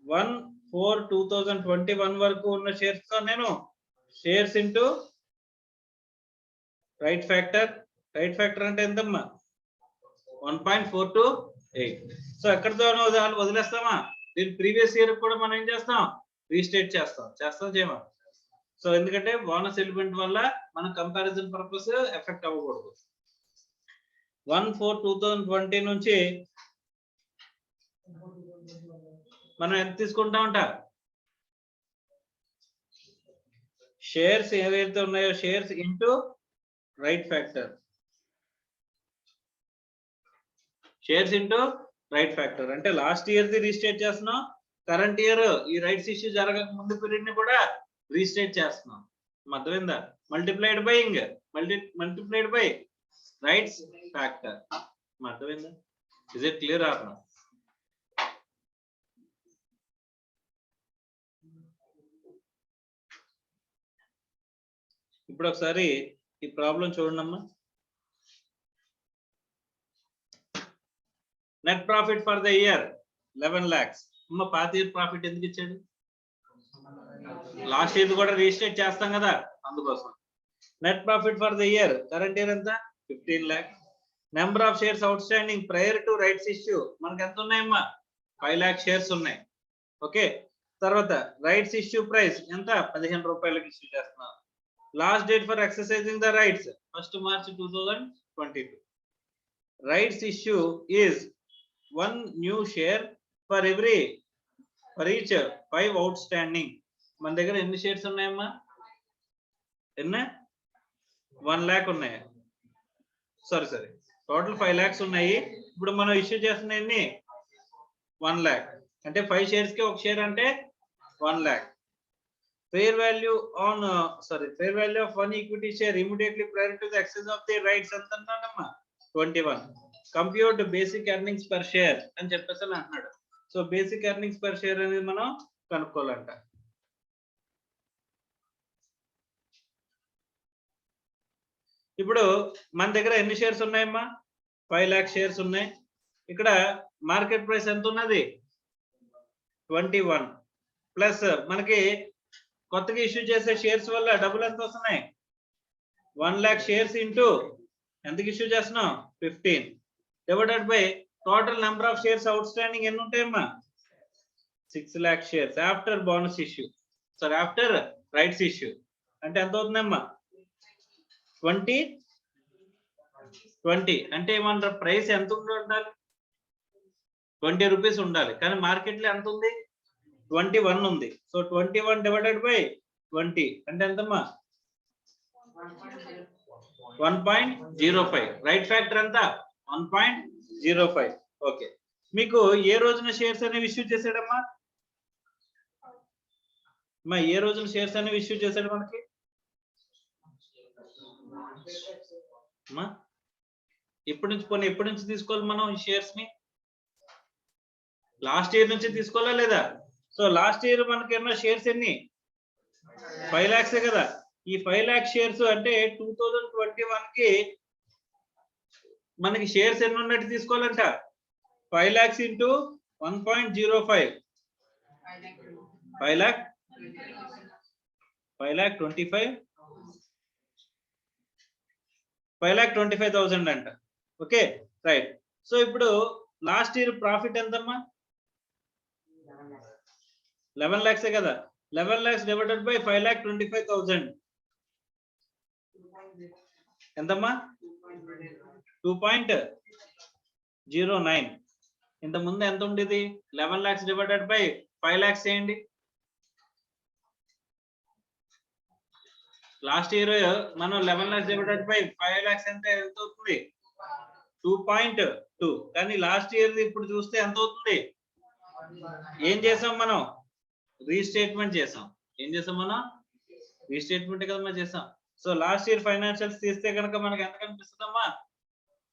1/4/2021 వరకు ఉన్న షేర్స్ తో నేను shares into right factor. Right factor అంటే ఎంతమ్మా? 1.428. సో ఎక్కడితో వదిలేస్తామా? దీని ప్రీవియస్ ఇయర్ కూడా మనం ఏం చేస్తాం? రీస్టేట్ చేస్తాం చేయమా? సో ఎందుకంటే బోనస్ ఎలిమెంట్ వల్ల మన కంపారిజన్ పర్పస్ ఎఫెక్ట్ అవ్వకూడదు. 1/4/2020 నుంచి మనం ఎంత తీసుకుంటామంట? షేర్స్ ఏవైతే ఉన్నాయో shares into right factor. Shares into right factor అంటే లాస్ట్ ఇయర్ ది రీస్టేట్ చేస్తున్నాం, కరెంట్ ఇయర్ ఈ రైట్స్ ఇష్యూ జరగక ముందు పీరియడ్ ని కూడా రీస్టేట్ చేస్తున్నాం. అర్థమైందా? Multiplied by rights factor. అర్థమైందా? Is it clear or not? ఇప్పుడు ఒకసారి ఈ ప్రాబ్లం చూడండి. Net profit for the year 11 lakhs. పాత ఇయర్ ప్రాఫిట్ ఎందుకు ఇచ్చాడు? లాస్ట్ ఇయర్ కూడా రీస్టేట్ చేస్తాం కదా, అందుకోసం. Net profit for the year current year ఎంత? 15 lakhs. Number of shares out standing prior to rights issue మనకి ఎంత ఉన్నాయమ్మా? 5 lakh షేర్స్ ఉన్నాయి. ఓకే. తర్వాత రైట్స్ ఇష్యూ ప్రైస్ ఎంత? 15 రూపాయలకి ఇష్యూ చేస్తున్నాం. Last date for exercising the rights 1st March 2022. Rights issue is 1 new share for each 5 outstanding. మన దగ్గర ఎన్ని షేర్స్ ఉన్నాయమ్మా? ఎన్ని? 1 lakh ఉన్నాయి. సారీ టోటల్ 5 lakhs ఉన్నాయి. ఇప్పుడు మనం ఇష్యూ చేస్తున్న ఎన్ని? 1 lakh. అంటే 5 షేర్స్ కి ఒక షేర్ అంటే 1 lakh. Fair value of 1 equity share immediately prior to the exercise of the rights ఎంత అన్నాడమ్మా? 21. Compute basic earnings per share అని చెప్పేసి అంటున్నాడు. So basic earnings per share అనేది మనం కనుక్కోవాలంట. ఇప్పుడు మన దగ్గర ఎన్ని షేర్స్ ఉన్నాయమ్మా? 5 లాక్ షేర్స్ ఉన్నాయి. ఇక్కడ మార్కెట్ ప్రైస్ ఎంత ఉన్నది? 21 ప్లస్ మనకి కొత్తగా ఇష్యూ చేసే షేర్స్ వల్ల డబ్బులు ఎంత వస్తున్నాయి? 1 లాక్ షేర్స్ ఇంటూ ఎంతకి ఇష్యూ చేస్తున్నాం? 15 divided by total number of shares out standing ఎన్ని ఉంటాయమ్మా? 6 lakh shares after bonus issue, sorry after rights issue. అంటే ఎంత అవుతుందమ్మా? 20 అంటే ఏమంటారు? ప్రైస్ ఎంత ఉండాలి? 20 రూపీస్ ఉండాలి. కానీ మార్కెట్ లో ఎంత ఉంది? 21 ఉంది. సో 21 డివైడెడ్ బై 20 అంటే ఎంతమ్మా? 1.05. రైట్ ఫ్యాక్టర్ ఎంత? 1.05. ఓకే. మీకు ఏ రోజున షేర్స్ అనేవి ఇష్యూ చేసాడమ్మా? ఏ రోజున షేర్స్ అనేవి ఇష్యూ చేశాడు మనకి? ఎప్పటి నుంచి తీసుకోవాలి మనం ఈ షేర్స్ ని? లాస్ట్ ఇయర్ నుంచి తీసుకోవాలా లేదా? సో లాస్ట్ ఇయర్ మనకి ఎన్నో షేర్స్ ఎన్ని? 5 lakhs కదా. ఈ 5 lakh షేర్స్ అంటే 2021 కి మనకి షేర్స్ ఎన్ని ఉన్నట్టు తీసుకోవాలంట? 5 lakhs ఇంటూ 1.05 5 lakh 5,25,000 అంట. Okay right. సో ఇప్పుడు లాస్ట్ ఇయర్ ప్రాఫిట్ ఎంతమ్మా? 11 lakhs కదా. 11 lakhs డివైడెడ్ బై 5,25,000 ఎంతమ్మా? 2.09. ఇంత ముందు ఎంత ఉండేది? 11 lakhs డివైడెడ్ బై 5 lakhs చేయండి. లాస్ట్ ఇయర్ మనం 11 lakhs డివైడెడ్ బై 5 lakhs అంటే ఎంత అవుతుంది? 2.2. కానీ లాస్ట్ ఇయర్ ఇప్పుడు చూస్తే ఎంత అవుతుంది? ఏం చేసాం మనం? రీస్టేట్మెంట్ చేసాం. ఏం చేసాం మనం? రీస్టేట్మెంట్ కదా మనం చేసాం. సో లాస్ట్ ఇయర్ ఫైనాన్షియల్స్ తీస్తే కనుక మనకి ఎంత కనిపిస్తుందమ్మా?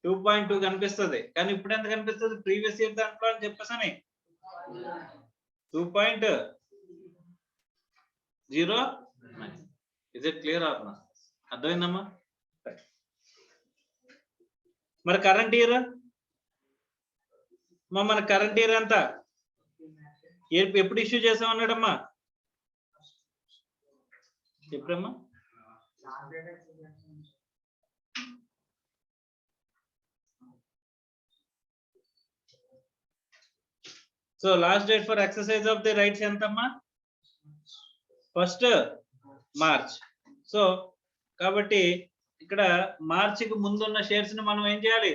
2.2 కనిపిస్తుంది. కానీ ఇప్పుడు ఎంత కనిపిస్తుంది? ప్రీవియస్ ఇయర్ దాంట్లో అని చెప్పేసని 2.09. Is it clear or not? అర్థమైందమ్మా? మరి కరెంట్ ఇయర్ మన కరెంట్ ఇయర్ ఎంత? ఎప్పుడు ఇష్యూ చేసాం అన్నాడమ్మా? ఎప్పుడమ్మా? So last date for exercise of the rights ఎంతమ్మా? 1st March. సో కాబట్టి ఇక్కడ మార్చికి ముందున్న షేర్స్ ని మనం ఏం చేయాలి?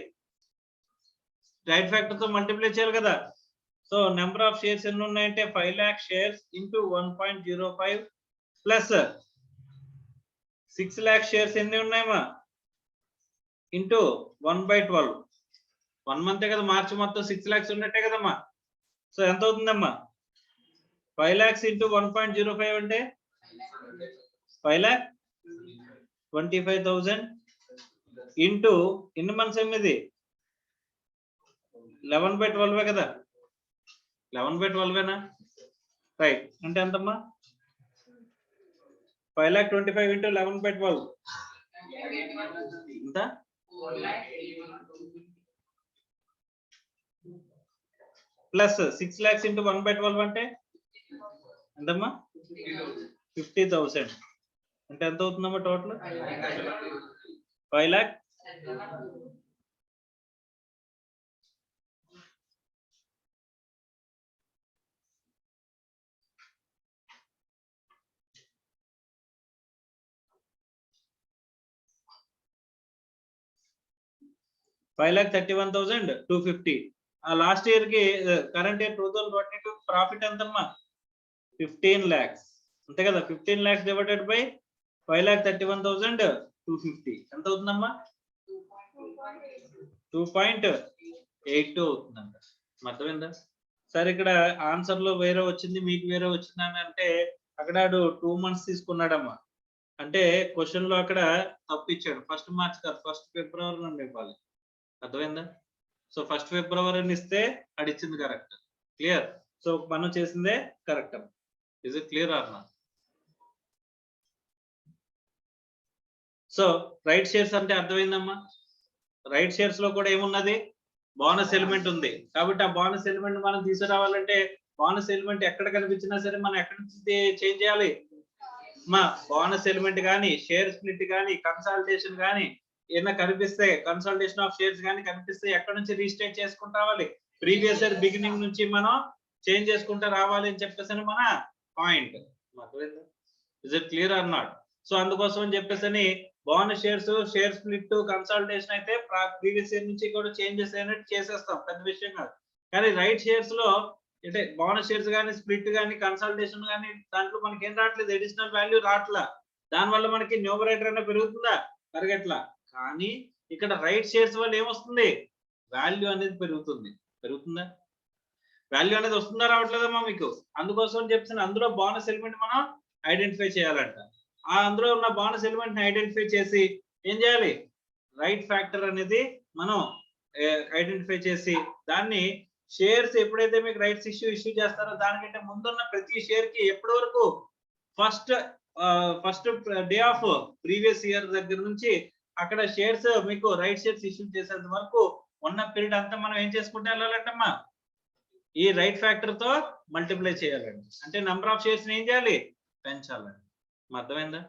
రైట్ ఫ్యాక్టర్ తో మల్టిప్లై చేయాలి కదా. సో నెంబర్ ఆఫ్ షేర్స్ ఎన్ని ఉన్నాయంటే 5 lakh shares into 1.05 plus 6 lakh shares ఎన్ని ఉన్నాయమ్మా? ఇంటూ 1/12. 1 month కదా మార్చి మొత్తం 6 lakhs ఉన్నట్టే కదమ్మా. సో ఎంత అవుతుందమ్మా? 5 lakhs ఇంటూ 1.05 అంటే 5,25,000 ఇంటూ ఎన్ని మంత్స్ ఏమిది? 11/12 కదా. 11/12 రైట్. అంటే ఎంతమ్మా? 5,25,000 ఇంటూ 11/12 ఎంత? ప్లస్ 6 lakhs ఇంటూ 1/12 అంటే ఎంతమ్మా? 50,000. అంటే ఎంత అవుతుందమ్మా టోటల్? 5 lakh 5,31,250. ఆ లాస్ట్ ఇయర్ కి కరెంట్ ఇయర్ 2022 ప్రాఫిట్ ఎంతమ్మా? 15 lakhs అంతే కదా. 15 lakhs డివైడెడ్ బై 5,31,250 ఎంత అవుతుందమ్మా? 2.82 అవుతుందంట. అర్థమైందా? సరే ఇక్కడ ఆన్సర్ లో వేరే వచ్చింది, మీకు వేరే వచ్చింది అని అంటే అక్కడ 2 months తీసుకున్నాడమ్మా. అంటే క్వశ్చన్ లో అక్కడ తప్పు ఇచ్చాడు. 1st March కాదు, 1st February నుండి ఇవ్వాలి. అర్థమైందా? సో 1st February అని ఇస్తే అది ఇచ్చింది కరెక్ట్. క్లియర్? సో మనం చేసిందే correct. Is it clear or not? So right shares అంటే అర్థమైందమ్మా. రైట్ షేర్స్ లో కూడా ఏమున్నది, బోనస్ ఎలిమెంట్ ఉంది. కాబట్టి ఆ బోనస్ ఎలిమెంట్ మనం తీసుకురావాలంటే బోనస్ ఎలిమెంట్ ఎక్కడ కనిపించినా సరే మనం ఎక్కడి నుంచి చేంజ్ చేయాలి, మా బోనస్ ఎలిమెంట్ కానీ షేర్ స్ప్లిట్ కానీ కన్సాలిడేషన్ కానీ ఏదైనా కనిపిస్తే, కన్సల్టేషన్ ఆఫ్ షేర్స్ కానీ కనిపిస్తే ఎక్కడ నుంచి రీస్టేట్ చేసుకుంటూ రావాలి, ప్రీవియస్ ఇయర్ బిగినింగ్ నుంచి మనం చేంజ్ చేసుకుంటూ రావాలి అని చెప్పేసి మన point. Is it clear or not? So అందుకోసం అని చెప్పేసి bonus shares, share split, consultation అయితే ప్రీవియస్ ఇయర్ నుంచి కూడా చేంజెస్ అయినట్టు చేసేస్తాం, పెద్ద విషయం కాదు. కానీ రైట్ షేర్స్ లో అంటే బోనస్ షేర్స్ కానీ స్ప్లిట్ కానీ కన్సల్టేషన్ కానీ దాంట్లో మనకి ఏం రావట్లేదు, అడిషనల్ వాల్యూ రావట్లా. దానివల్ల మనకి న్యూమరేటర్ అయినా పెరుగుతుందా, పెరగట్లా. కానీ ఇక్కడ రైట్ షేర్స్ వల్ల ఏమొస్తుంది, వాల్యూ అనేది పెరుగుతుంది. పెరుగుతుందా, వాల్యూ అనేది వస్తుందా రావట్లేదమ్మా మీకు? అందుకోసం చెప్పిన అందులో బోనస్ ఎలిమెంట్ మనం ఐడెంటిఫై చేయాలంట. ఆ అందులో ఉన్న బోనస్ ఎలిమెంట్ ని ఐడెంటిఫై చేసి ఏం చేయాలి, రైట్ ఫ్యాక్టర్ అనేది మనం ఐడెంటిఫై చేసి దాన్ని షేర్స్ ఎప్పుడైతే మీకు రైట్స్ ఇష్యూ చేస్తారో దానికంటే ముందున్న ప్రతి షేర్ కి ఎప్పటి వరకు first day of previous year దగ్గర నుంచి అక్కడ షేర్స్ మీకు రైట్ షేర్స్ ఇష్యూ చేసేంత వరకు ఉన్న పీరియడ్ అంతా మనం ఏం చేసుకుంటే వెళ్ళాలంటమ్మా, ఈ రైట్ ఫ్యాక్టర్ తో మల్టిప్లై చేయాలండి. అంటే నెంబర్ ఆఫ్ షేర్స్ ఏం చేయాలి, పెంచాలండి. అర్థమైందా?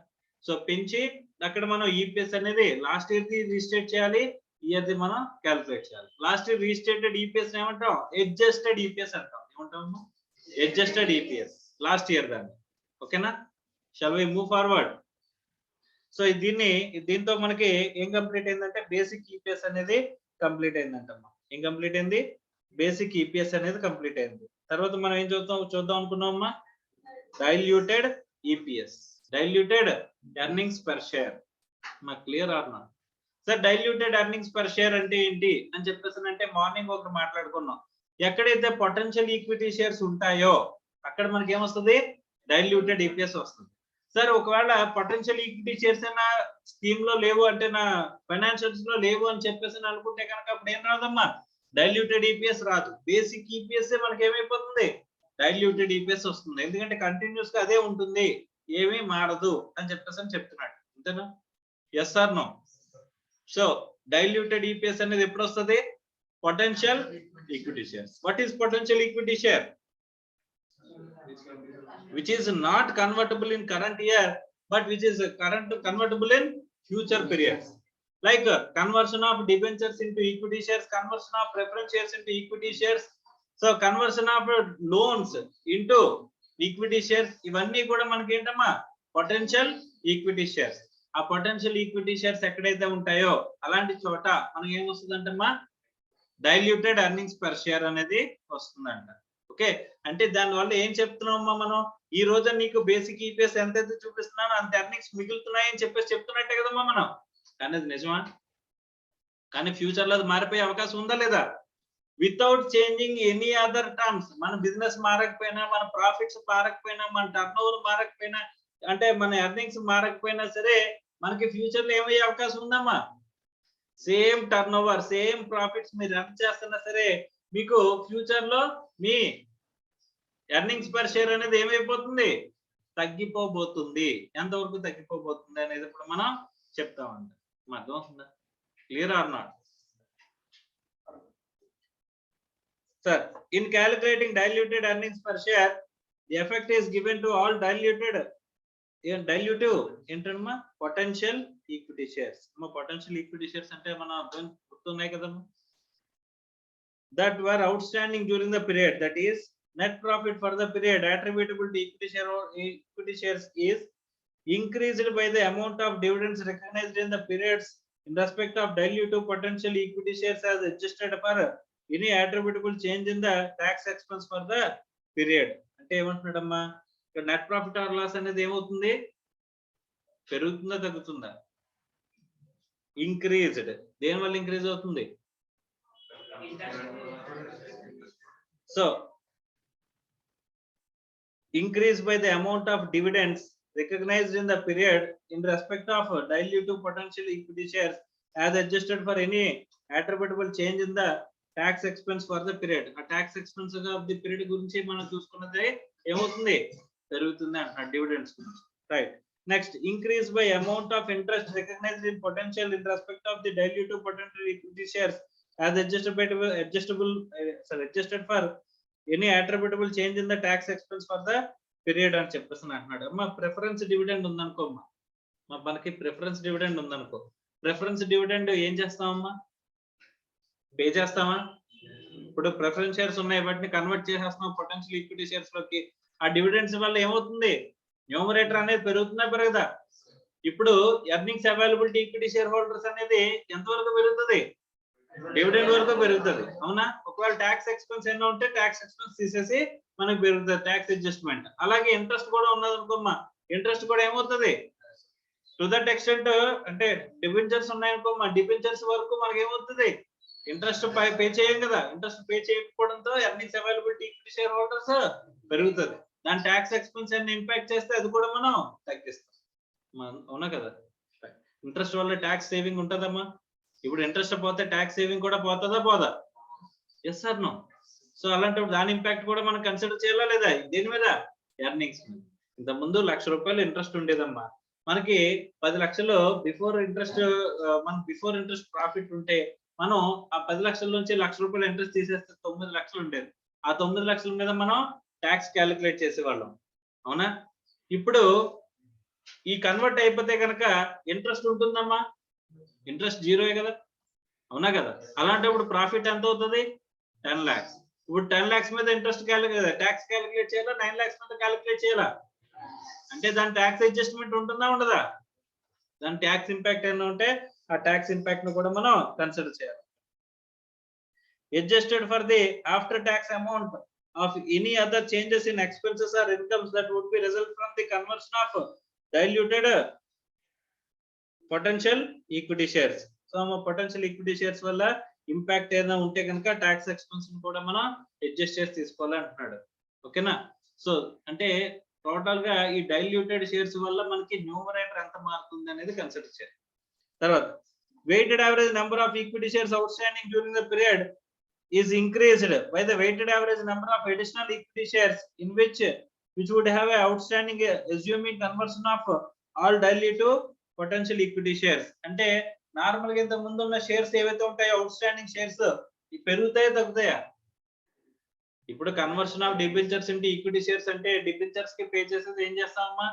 సో పెంచి అక్కడ మనం ఈపీఎస్ అనేది లాస్ట్ ఇయర్ ది రీస్టేట్ చేయాలి, ఇయర్ ది మనం క్యాలిక్యులేట్ చేయాలి. లాస్ట్ ఇయర్ రీస్టేటెడ్ ఈపీఎస్ ఏమంటాం, అడ్జస్టెడ్ ఈపీఎస్ అంటాం. ఏమంటాము, అడ్జస్టెడ్ ఈపీఎస్ లాస్ట్ ఇయర్ దాన్ని. ఓకేనా, shall we move forward? So దీంతో మనకి ఏం కంప్లీట్ అయిందంటే బేసిక్ ఈపీఎస్ అనేది కంప్లీట్ అయిందంటమ్మా. ఏం కంప్లీట్ అయింది, బేసిక్ ఈపీఎస్ అనేది కంప్లీట్ అయింది. తర్వాత మనం ఏం చూద్దాం అనుకున్నామమ్మా, diluted EPS, diluted earnings per share. మాకు క్లియర్ ఆర్నా sir? Diluted earnings per share అంటే ఏంటి అని చెప్పేసి అంటే మార్నింగ్ ఒకటి మాట్లాడుకున్నాం. ఎక్కడైతే పొటెన్షియల్ ఈక్విటీ షేర్స్ ఉంటాయో అక్కడ మనకి ఏమొస్తుంది, డైల్యూటెడ్ ఈపీఎస్ వస్తుంది. సార్ ఒకవేళ పొటెన్షియల్ ఈక్విటీ షేర్స్ అయినా స్కీమ్ లో లేవు అంటే నా ఫైనాన్షియల్స్ లో లేవు అని చెప్పేసి అనుకుంటే కనుక అప్పుడు ఏం రాదమ్మా, డైల్యూటెడ్ ఈపీఎస్ రాదు. బేసిక్ ఈపీఎస్ మనకి ఏమైపోతుంది, డైల్యూటెడ్ ఈపీఎస్ వస్తుంది. ఎందుకంటే కంటిన్యూస్ గా అదే ఉంటుంది, ఏమీ మారదు అని చెప్పేసి చెప్తున్నాడు. అంతేనా? Yes or no? So diluted EPS అనేది ఎప్పుడు వస్తుంది, potential equity shares. What is potential equity share? Which is not convertible in current year but which is convertible in future periods, like conversion of debentures into equity shares, conversion of preference shares into equity shares, so conversion of loans into equity shares. ఇవన్నీ కూడా మనకి ఏంటమ్మా, potential equity shares. ఆ potential equity shares ఎక్కడైతే ఉంటాయో అలాంటి చోట మనకి ఏం వస్తుందంటమ్మా, డైల్యూటెడ్ ఎర్నింగ్స్ పర్ షేర్ అనేది వస్తుందంట. ఓకే, అంటే దానివల్ల ఏం చెప్తున్నామమ్మా మనం, ఈ రోజు నీకు బేసిక్ ఈపీఎస్ ఎంతైతే చూపిస్తున్నానో అంత ఎర్నింగ్స్ మిగులుతున్నాయని చెప్పేసి చెప్తున్నట్టే కదమ్మా మనం. కానీ అది నిజమా? కానీ ఫ్యూచర్ లో అది మారిపోయే అవకాశం ఉందా లేదా? Without changing any other terms, మన బిజినెస్ మారకపోయినా, మన ప్రాఫిట్స్ మారకపోయినా, మన టర్న్ ఓవర్ మారకపోయినా, అంటే మన ఎర్నింగ్స్ మారకపోయినా సరే మనకి ఫ్యూచర్ లో ఏమయ్యే అవకాశం ఉందమ్మా, same turn over, same profits మీరు రన్ చేస్తున్నా సరే మీకు ఫ్యూచర్ లో మీ ఎర్నింగ్స్ పర్ షేర్ అనేది ఏమైపోతుంది, తగ్గిపోబోతుంది. ఎంతవరకు తగ్గిపోబోతుంది అనేది ఇప్పుడు మనం చెప్తామంట. అర్థం అవుతుందా? Clear or not? Sir in calculating diluted earnings per share the effect is given to all dilutive ఏంటమ్మా, potential equity shares. Potential equity shares అంటే మన గుర్తున్నాయి కదమ్మా, that were outstanding during the period, that is net profit for the period attributable to equity shares is increased by the amount of dividends recognized in the periods in respect of dilutive potential equity shares as adjusted for any attributable change in the tax expense for the period. అంటే ఏమంటున్నాడమ్మా, ఇక్కడ net profit or loss అనేది ఏమవుతుంది, పెరుగుతుందా తగ్గుతుందా? Increased. దేని వల్ల increase అవుతుంది? So increased by the amount of dividends recognized in the period in respect of dilutive potential equity shares as adjusted for any attributable change in the tax expense for the period. A tax expense of the period గురించి మనం చూసుకున్నదే ఏమవుతుంది, పెరుగుతుంది అంటున్నాడు dividends గురించి. Right, Next, increase by amount of interest recognized in potential in respect of the dilutive potential equity shares as adjusted for any attributable change in the tax expense for the period అని చెప్పేసి అంటున్నాడు. అమ్మా preference dividend ఉందనుకో అమ్మా, మనకి preference dividend ఉందనుకో, preference dividend ఏం చేస్తామమ్మా, pay చేస్తామా? ఇప్పుడు ప్రిఫరెన్స్ షేర్స్ ఉన్నాయి, వాటిని కన్వర్ట్ చేసేస్తున్నాం పొటెన్షియల్ ఈక్విటీ షేర్స్ లోకి. ఆ డివిడెండ్స్ వల్ల ఏమవుతుంది, న్యూమరేటర్ అనేది పెరుగుతుందా పెరగదా? ఇప్పుడు earnings availability equity share holders అనేది ఎంతవరకు పెరుగుతుంది, డివిడెండ్ వరకు పెరుగుతుంది, అవునా? ఒకవేళ ట్యాక్స్ ఎక్స్పెన్స్ ఎన్నో ఉంటే ట్యాక్స్ ఎక్స్పెన్స్ తీసేసి మనకు పెరుగుతుంది ట్యాక్స్ అడ్జస్ట్మెంట్. అలాగే ఇంట్రెస్ట్ కూడా ఉన్నది అనుకోమ్మా, ఇంట్రెస్ట్ కూడా ఏమవుతుంది టు దట్ ఎక్స్టెంట్, అంటే డిబెంచర్స్ ఉన్నాయనుకోమ్మా, డిబెంచర్స్ వరకు మనకి ఏమవుతుంది ఇంట్రెస్ట్ పే చేయం కదా, ఇంట్రెస్ట్ పే చేయకపోవడంతో earnings availability equity share holders పెరుగుతుంది. దాని ట్యాక్స్ ఎక్స్పెన్స్ అన్ని ఇంపాక్ట్ చేస్తే అది కూడా మనం తగ్గిస్తాం, అవునా కదా? ఇంట్రెస్ట్ వల్ల ట్యాక్స్ సేవింగ్ ఉంటుందమ్మా. ఇప్పుడు ఇంట్రెస్ట్ పోతే ట్యాక్స్ సేవింగ్ కూడా పోతుందా పోదా? Yes sir no. సో అలాంటప్పుడు దాని ఇంపాక్ట్ కూడా మనం కన్సిడర్ చేయాలా లేదా? దేని మీద, ఎర్నింగ్స్ మీద. ఇంత ముందు ₹1,00,000 ఇంట్రెస్ట్ ఉండేదమ్మా, మనకి 10 లక్షలు బిఫోర్ ఇంట్రెస్ట్, మనకి బిఫోర్ ఇంట్రెస్ట్ ప్రాఫిట్ ఉంటే మనం ఆ 10 లక్షల నుంచి ₹1,00,000 ఇంట్రెస్ట్ తీసేస్తే 9 లక్షలు ఉండేది. ఆ 9 లక్షల మీద మనం ట్యాక్స్ క్యాలిక్యులేట్ చేసేవాళ్ళం, అవునా? ఇప్పుడు ఈ కన్వర్ట్ అయిపోతే కనుక ఇంట్రెస్ట్ ఉంటుందమ్మా, ఇంట్రెస్ట్ జీరోయే కదా, అవునా కదా? అలాంటప్పుడు ప్రాఫిట్ ఎంత అవుతుంది, 10 lakhs. ఇప్పుడు 10 lakhs మీద ఇంట్రెస్ట్ ట్యాక్స్ క్యాలిక్యులేట్ చేయాలా, 9 lakhs మీద క్యాలిక్యులేట్ చేయాలా? అంటే దాని ట్యాక్స్ అడ్జస్ట్మెంట్ ఉంటుందా ఉండదా? దాని ట్యాక్స్ ఇంపాక్ట్ ఏమైనా ఉంటే ఆ ట్యాక్స్ ఇంపాక్ట్ ను కూడా మనం కన్సిడర్ చేయాలి. Adjusted for the after tax amount of any other changes in expenses or incomes that would be result from the conversion of diluted potential equity shares. So potential equity shares వల్ల impact ఏదైనా ఉంటే కనుక tax expense కూడా మనం adjust చేసి తీసుకోవాలి అంటున్నాడు, ఓకేనా? సో అంటే టోటల్ గా ఈ డైల్యూటెడ్ షేర్స్ వల్ల మనకి న్యూమరేటర్ ఎంత మారుతుంది అనేది కన్సిడర్ చేయాలి. తర్వాత weighted average number of equity shares outstanding during the period is increased by the weighted average number of additional equity shares in which would have a outstanding assuming conversion of all dilutive potential equity shares. అంటే normal గా ఇంత ముందు ఉన్న shares ఏవైతే ఉంటాయో outstanding shares పెరుగుతాయా తగ్గుతాయా? ఇప్పుడు కన్వర్షన్ ఆఫ్ డిబెంచర్స్ ఇంటి ఈక్విటీ షేర్స్ అంటే డిబెంచర్స్ కి పే చేసేది ఏం చేస్తామమ్మా,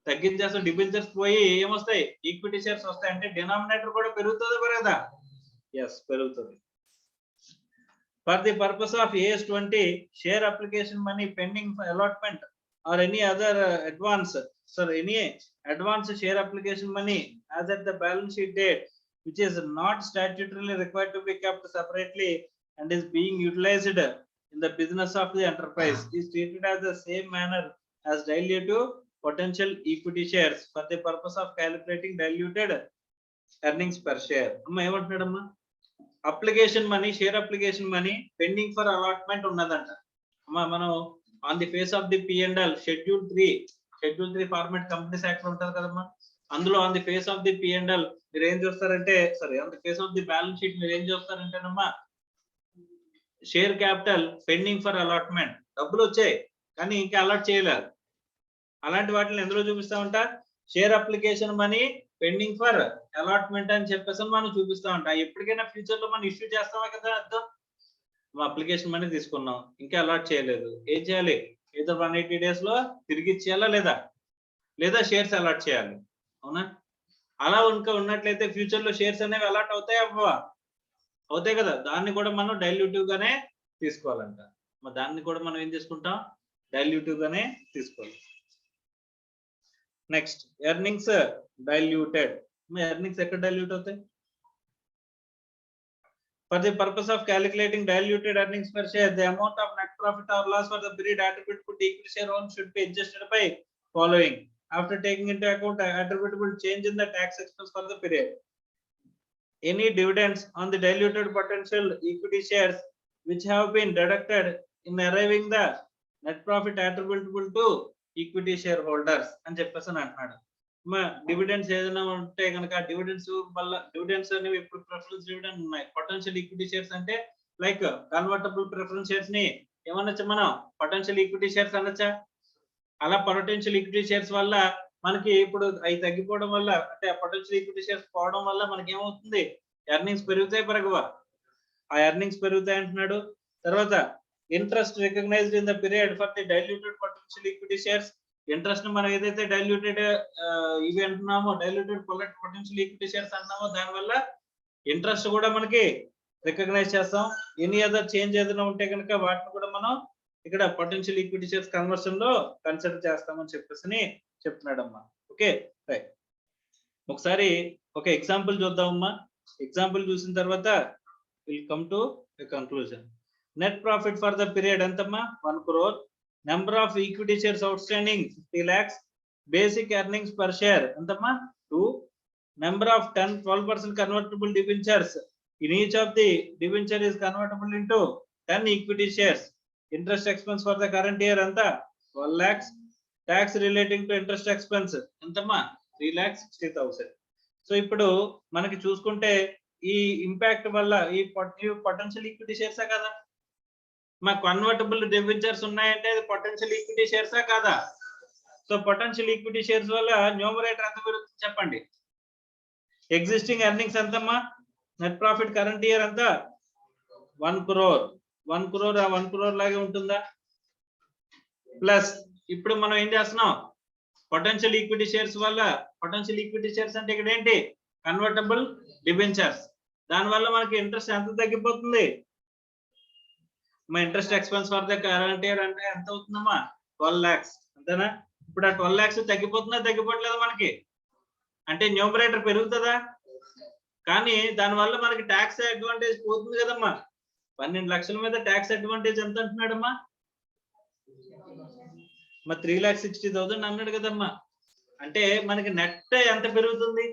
తగ్గించేస్తాం. డిబెంచర్స్ పోయి ఏమొస్తాయి, ఈక్విటీ షేర్స్ వస్తాయి. అంటే డినామినేటర్ కూడా పెరుగుతుందా పెరగదా? ఎస్, పెరుగుతుంది. For the purpose of AS 20, share application money pending for allotment or any other advance share application money as at the balance sheet date, which is not statutorily required to be kept separately and is being utilized in the business of the enterprise, is treated as the same manner as dilutive potential equity shares for the purpose of calculating diluted earnings per share. amma emantunadamma, application money, share application money pending for allotment ఉన్నదంట అమ్మా. మనం on the face of the P&L schedule 3 format companies act ఉంటుంది కదమ్మా, అందులో on the face of the P&L మీరు ఏం చూస్తారంటే, on the face of the balance sheet మీరు ఏం చూస్తారంటేనమ్మా, share capital pending for allotment, డబ్బులు వచ్చాయి కానీ ఇంకా అలాట్ చేయలేదు. అలాంటి వాటిని ఎందులో చూపిస్తామంట, share application money pending for allotment అని చెప్పేసి మనం చూపిస్తా ఉంటాం. ఎప్పటికైనా ఫ్యూచర్ లో మనం ఇష్యూ చేస్తామా కదా, అర్థం అప్లికేషన్ మనీ తీసుకున్నాం ఇంకా అలాట్ చేయలేదు, ఏం చేయాలి, ఏదో 180 days లో తిరిగి ఇచ్చేయాలా లేదా షేర్స్ అలాట్ చేయాలి, అవునా? అలా ఉన్నట్లయితే ఫ్యూచర్ లో షేర్స్ అనేవి అలాట్ అవుతాయి అవ్వవా? అవుతాయి కదా. దాన్ని కూడా మనం డైల్యూటివ్ గానే తీసుకోవాలంట. దాన్ని కూడా మనం ఏం తీసుకుంటాం, డైల్యూటివ్ గానే తీసుకోవాలి. Next earnings diluted. ఎర్నింగ్స్ ఎక్కడ డైల్యూట్ అవుతాయి? For the purpose of calculating diluted earnings per share, the amount of net profit or loss for the period attributable to equity shareholders should be adjusted by following. After taking into account attributable change in the tax expense for the period, any dividends on the diluted potential equity shares which have been deducted in arriving the net profit attributable to equity shareholders అని చెప్పేసి అంటున్నాడు. Dividends ఏదైనా ఉంటే కనుక dividends అనేవి ఇప్పుడు preference dividend ఉన్నాయి. Potential equity shares అంటే లైక్ కన్వర్టబుల్ ప్రిఫరెన్స్ షేర్స్ ని ఏమనొచ్చా మనం, పొటెన్షియల్ ఈక్విటీ షేర్స్ అనొచ్చా? అలా పొటెన్షియల్ ఈక్విటీ షేర్స్ వల్ల మనకి ఇప్పుడు అవి తగ్గిపోవడం వల్ల అంటే పొటెన్షియల్ ఈక్విటీ షేర్స్ పోవడం వల్ల మనకి ఏమవుతుంది, ఎర్నింగ్స్ పెరుగుతాయి పెరగవా? ఆ ఎర్నింగ్స్ పెరుగుతాయి అంటున్నాడు. తర్వాత interest recognised in the period for the diluted potential equity shares. Interest మనం ఏదైతే డైల్యూటెడ్ ఇవి అంటున్నామో, డైల్యూటెడ్ పొటెన్షియల్ ఈక్విటీ షేర్స్ అంటున్నామో దానివల్ల ఇంట్రెస్ట్ కూడా మనకి రికగ్నైజ్ చేస్తాం. ఎనీ అదర్ చేంజ్ ఏదైనా ఉంటే కనుక వాటిని కూడా మనం ఇక్కడ పొటెన్షియల్ ఈక్విటీ షేర్స్ కన్వర్షన్ లో కన్సిడర్ చేస్తామని చెప్పేసి చెప్తున్నాడమ్మా. Okay right. ఒకసారి ఒక ఎగ్జాంపుల్ చూద్దామమ్మా. ఎగ్జాంపుల్ చూసిన తర్వాత will come to a conclusion. Net profit for the period ఎంతమ్మా? 1 crore. Number of equity shares out standing 50 lakhs. Basic earnings per share ఎంతమ్మా? 2. Number of 12% convertible debentures. In each of the debenture is convertible into 10 equity shares. Interest expense for the current year ఎంత? 12 lakhs. Tax relating to interest expense ఎంతమ్మా? 3,60,000. So ఇప్పుడు మనకి చూసుకుంటే ఈ impact వల్ల ఈ potential equity షేర్సా కదా? మా కన్వర్టబుల్ డిబెంచర్స్ ఉన్నాయంటే అది పొటెన్షియల్ ఈక్విటీ షేర్సా కాదా? సో పొటెన్షియల్ ఈక్విటీ షేర్స్ వల్ల న్యూమరేటర్ ఎంత పెరుగుతుంది చెప్పండి. ఎగ్జిస్టింగ్ ఎర్నింగ్స్ ఎంతమ్మా? నెట్ ప్రాఫిట్ కరెంట్ ఇయర్ ఎంత? 1 crore. 1 crore ఆ 1 crore లాగే ఉంటుందా? ప్లస్ ఇప్పుడు మనం ఏం చేస్తున్నాం, పొటెన్షియల్ ఈక్విటీ షేర్స్ వల్ల, పొటెన్షియల్ ఈక్విటీ షేర్స్ అంటే ఇక్కడ ఏంటి, కన్వర్టబుల్ డిబెంచర్స్. దానివల్ల మనకి ఇంట్రెస్ట్ ఎంత తగ్గిపోతుంది? మా interest expense for the current year అంటే ఎంత అవుతుందమ్మా? 12 lakhs అంతేనా? ఇప్పుడు ఆ 12 lakhs తగ్గిపోతుందా తగ్గిపోవట్లేదా మనకి? అంటే న్యూమరేటర్ పెరుగుతుందా? కానీ దానివల్ల మనకి ట్యాక్స్ అడ్వాంటేజ్ పోతుంది కదమ్మా. 12 లక్షల మీద ట్యాక్స్ అడ్వాంటేజ్ ఎంత అంటున్నాడమ్మా? మరి 3,60,000 అన్నాడు కదమ్మా. అంటే మనకి నెట్ ఎంత పెరుగుతుంది?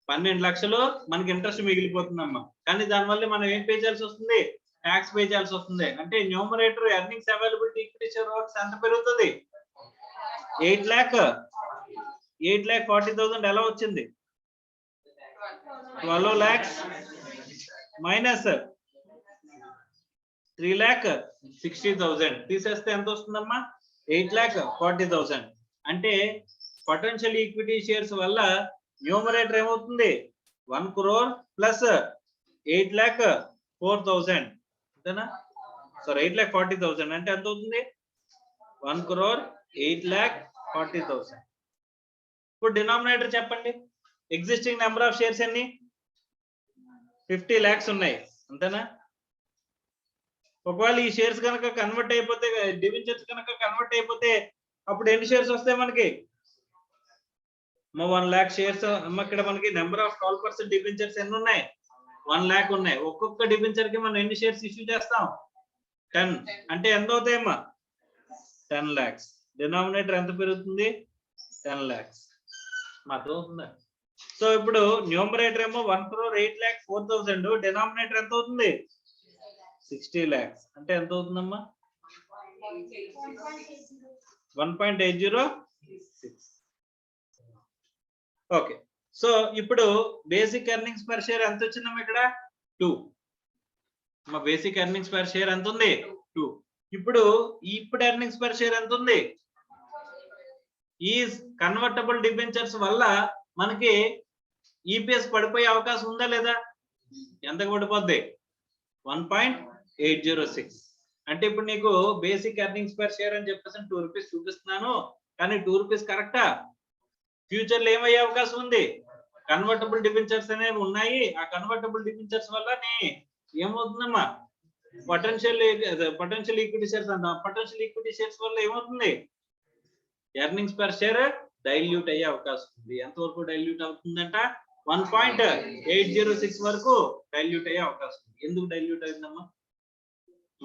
12 లక్షలు మనకి ఇంట్రెస్ట్ మిగిలిపోతుందమ్మా. కానీ దానివల్ల మనం ఏం పే చేయాల్సి వస్తుంది? ట్యాక్స్ పే చేయాల్సి వస్తుంది. అంటే numerator earnings availability equity share ఎంత పెరుగుతుంది? 8,40,000 ఎలా వచ్చింది? 12 lakhs మైనస్ 3,60,000 తీసేస్తే ఎంత వస్తుందమ్మా? 8,40,000. అంటే పొటెన్షియల్ ఈక్విటీ షేర్స్ వల్ల న్యూమరేటర్ ఏమవుతుంది? 1 crore ప్లస్ 8,04,000 అంతేనా? సారీ 8,40,000 అంటే ఎంత అవుతుంది? 1 crore 8,40,000. ఇప్పుడు డినామినేటర్ చెప్పండి. ఎగ్జిస్టింగ్ నెంబర్ ఆఫ్ షేర్స్ ఎన్ని? 50 lakhs ఉన్నాయి అంతేనా? ఒకవేళ ఈ షేర్స్ కనుక కన్వర్ట్ అయిపోతే, డిబెంచర్స్ కనుక కన్వర్ట్ అయిపోతే అప్పుడు ఎన్ని షేర్స్ వస్తాయి మనకి? 1 lakh షేర్స్ అమ్మ. ఇక్కడ మనకి నెంబర్ ఆఫ్ 12% డిబెంచర్స్ ఎన్ని ఉన్నాయి? 1 lakh ఉన్నాయి. ఒక్కొక్క డిబెంచర్ కి మనం ఎన్ని షేర్స్ ఇష్యూ చేస్తాం? 10. అంటే ఎంత అవుతాయమ్మా? 10 lakhs. డినామినేటర్ ఎంత పెరుగుతుంది? 10 lakhs. మాతో ఉందా? సో ఇప్పుడు న్యూమరేటర్ ఏమో 1 crore 8,04,000, డినామినేటర్ ఎంత అవుతుంది? 60 lakhs. అంటే ఎంత అవుతుందమ్మా? 1.806. ఓకే. సో ఇప్పుడు బేసిక్ ఎర్నింగ్స్ పర్ షేర్ ఎంత వచ్చిందమ్మా? ఇక్కడ 2. మా బేసిక్ ఎర్నింగ్స్ పర్ షేర్ ఎంత ఉంది? 2. ఇప్పుడు ఎర్నింగ్స్ పర్ షేర్ ఎంత ఉంది? ఈ కన్వర్టబుల్ డిబెంచర్స్ వల్ల మనకి ఈపీఎస్ పడిపోయే అవకాశం ఉందా లేదా? ఎంతకు పడిపోద్ది? 1.806. అంటే ఇప్పుడు నీకు బేసిక్ ఎర్నింగ్స్ పర్ షేర్ అని చెప్పేసి 2 రూపీస్ చూపిస్తున్నాను, కానీ 2 రూపీస్ కరెక్టా? ఫ్యూచర్ లో ఏమయ్యే అవకాశం ఉంది? కన్వర్టబుల్ డిబెంచర్స్ అనేవి ఉన్నాయి. ఆ కన్వర్టబుల్ డిబెంచర్స్ వల్ల ఏమవుతుందమ్మా? పొటెన్షియల్ ఈక్విటీ షేర్స్ అంటాం. పొటెన్షియల్ ఈక్విటీ షేర్స్ వల్ల ఏమవుతుంది? ఎర్నింగ్స్ పర్ షేర్ డైల్యూట్ అయ్యే అవకాశం ఉంది. ఎంత వరకు డైల్యూట్ అవుతుందంట? 1.806 వరకు డైల్యూట్ అయ్యే అవకాశం ఉంది. ఎందుకు డైల్యూట్ అయిందమ్మా?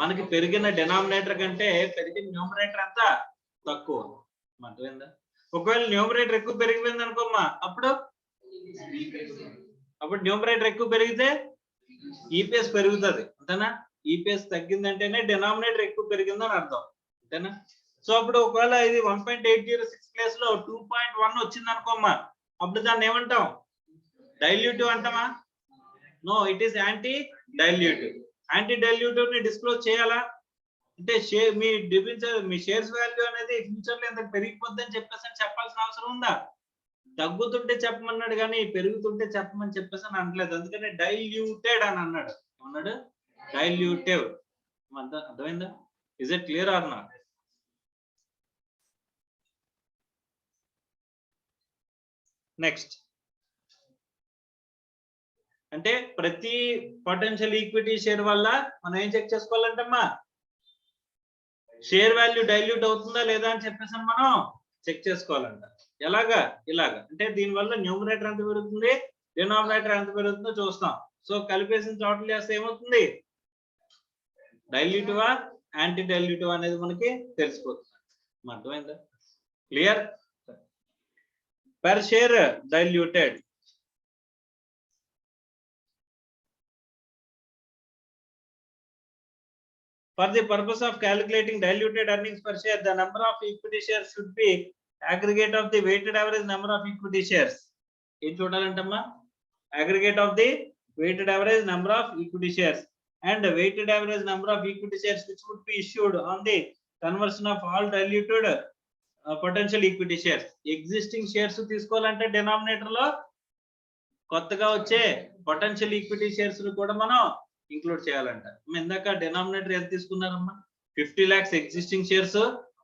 మనకి పెరిగిన డినామినేటర్ కంటే పెరిగిన న్యూమరేటర్ అంతా తక్కువ. అర్థమైందా? ఒకవేళ న్యూమరేటర్ ఎక్కువ పెరిగిపోయింది అనుకోమ్మా, అప్పుడు న్యూమరేటర్ ఎక్కువ పెరిగితే ఈపీఎస్ పెరుగుతుంది అంతేనా? ఈపీఎస్ తగ్గిందంటేనే డినామినేటర్ ఎక్కువ పెరిగిందని అర్థం అంతేనా? సో అప్పుడు ఒకవేళ ఇది 1.806 ప్లేస్ లో 2.1 వచ్చింది అనుకోమ్మా, అప్పుడు దాన్ని ఏమంటాం? డైల్యూటివ్ అంటామా? No, it is anti dilutive. Anti dilutive ని డిస్క్లోజ్ చేయాలా? అంటే షేర్ మీ డిబెంచర్ మీ షేర్స్ వాల్యూ అనేది ఫ్యూచర్ లో ఎంత పెరిగిపోద్ది అని చెప్పేసి చెప్పాల్సిన అవసరం ఉందా? తగ్గుతుంటే చెప్పమన్నాడు కానీ పెరుగుతుంటే చెప్పమని చెప్పేసి అని అనలేదు. అందుకని డైల్యూటెడ్ అని అన్నాడు. ఏమన్నాడు? డైల్యూటివ్. అర్థమైందా? Is it clear or not? Next అంటే ప్రతి పొటెన్షియల్ ఈక్విటీ షేర్ వల్ల మనం ఏం చెక్ చేసుకోవాలంటమ్మా? షేర్ వాల్యూ డైల్యూట్ అవుతుందా లేదా అని చెప్పేసి మనం చెక్ చేసుకోవాలంట. ఎలాగా? ఇలాగా. అంటే దీనివల్ల న్యూమరేటర్ ఎంత పెరుగుతుంది, డినామినేటర్ ఎంత పెరుగుతుందో చూస్తాం. సో కలిపేసిన టోటల్ చేస్తే ఏమవుతుంది? డైల్యూటివా యాంటీ డైల్యూటివ్ అనేది మనకి తెలిసిపోతుంది. అర్థమైందా? Clear? per share diluted. For the purpose of calculating diluted earnings per share, the number of equity shares should be aggregate of the weighted average number of equity shares. In total antamma aggregate of the weighted average number of equity shares and the weighted average number of equity shares which would be issued on the conversion of all diluted potential equity shares. Existing shares తీసుకోవాలంటే denominator లో కొత్తగా వచ్చే potential equity shares ను కూడా మనం include చేయాలంట. ఇందాక denominator ఎంత తీసుకున్నారమ్మా? 50 lakhs existing shares,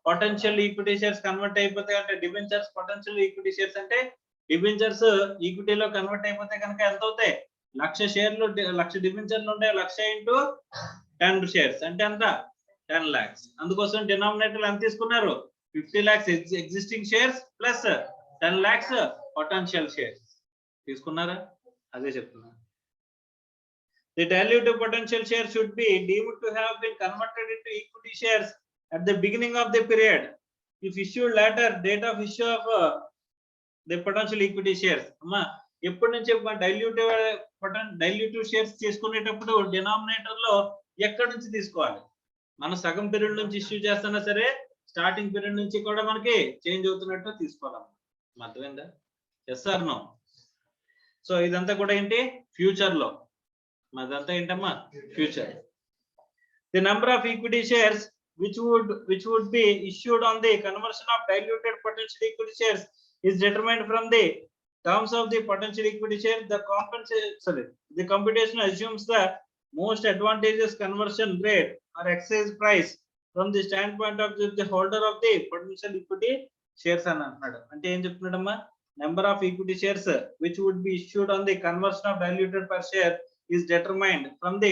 potential equity shares convert అయిపోతాయి అంటే డిబెంచర్స్ పొటెన్షియల్ ఈక్విటీ షేర్స్ అంటే డిబెంచర్స్ ఈక్విటీలో కన్వర్ట్ అయిపోతే కనుక ఎంత అవుతాయి? 1,00,000 షేర్లు 1,00,000 డిబెంచర్లు ఉంటాయి. 1,00,000 ఇంటూ 10 షేర్స్ అంటే ఎంత? 10 lakhs. అందుకోసం డినామినేటర్ ఎంత తీసుకున్నారు? 50 lakhs existing shares plus 10 lakhs potential shares తీసుకున్నారా? అదే చెప్తున్నారు. The diluted potential share should be deemed to have been converted into equity shares at the beginning of the period. If issued later, date of issue of the potential equity shares. Amma, ఎప్పటి నుంచి డైల్యూటివ్ shares తీసుకునేటప్పుడు denominator లో ఎక్కడి నుంచి తీసుకోవాలి? మనం సగం period నుంచి ఇష్యూ చేస్తున్నా సరే స్టార్టింగ్ పీరియడ్ నుంచి కూడా మనకి చేంజ్ అవుతున్నట్టు తీసుకోవాలి. అర్థమైందా? Yes or no? సో ఇదంతా కూడా ఏంటి? ఫ్యూచర్ లో. అదంతా ఏంటమ్మా? Future. The number of equity shares which would be issued on the conversion of diluted potential equity shares is determined from the terms of the potential equity share. The computation assumes the most advantageous conversion rate or exercise price from the standpoint of the holder of the potential equity shares అని అంటున్నాడు. అంటే ఏం చెప్తున్నాడమ్మా? Number of equity shares which would be issued on the conversion of diluted per share is determined from the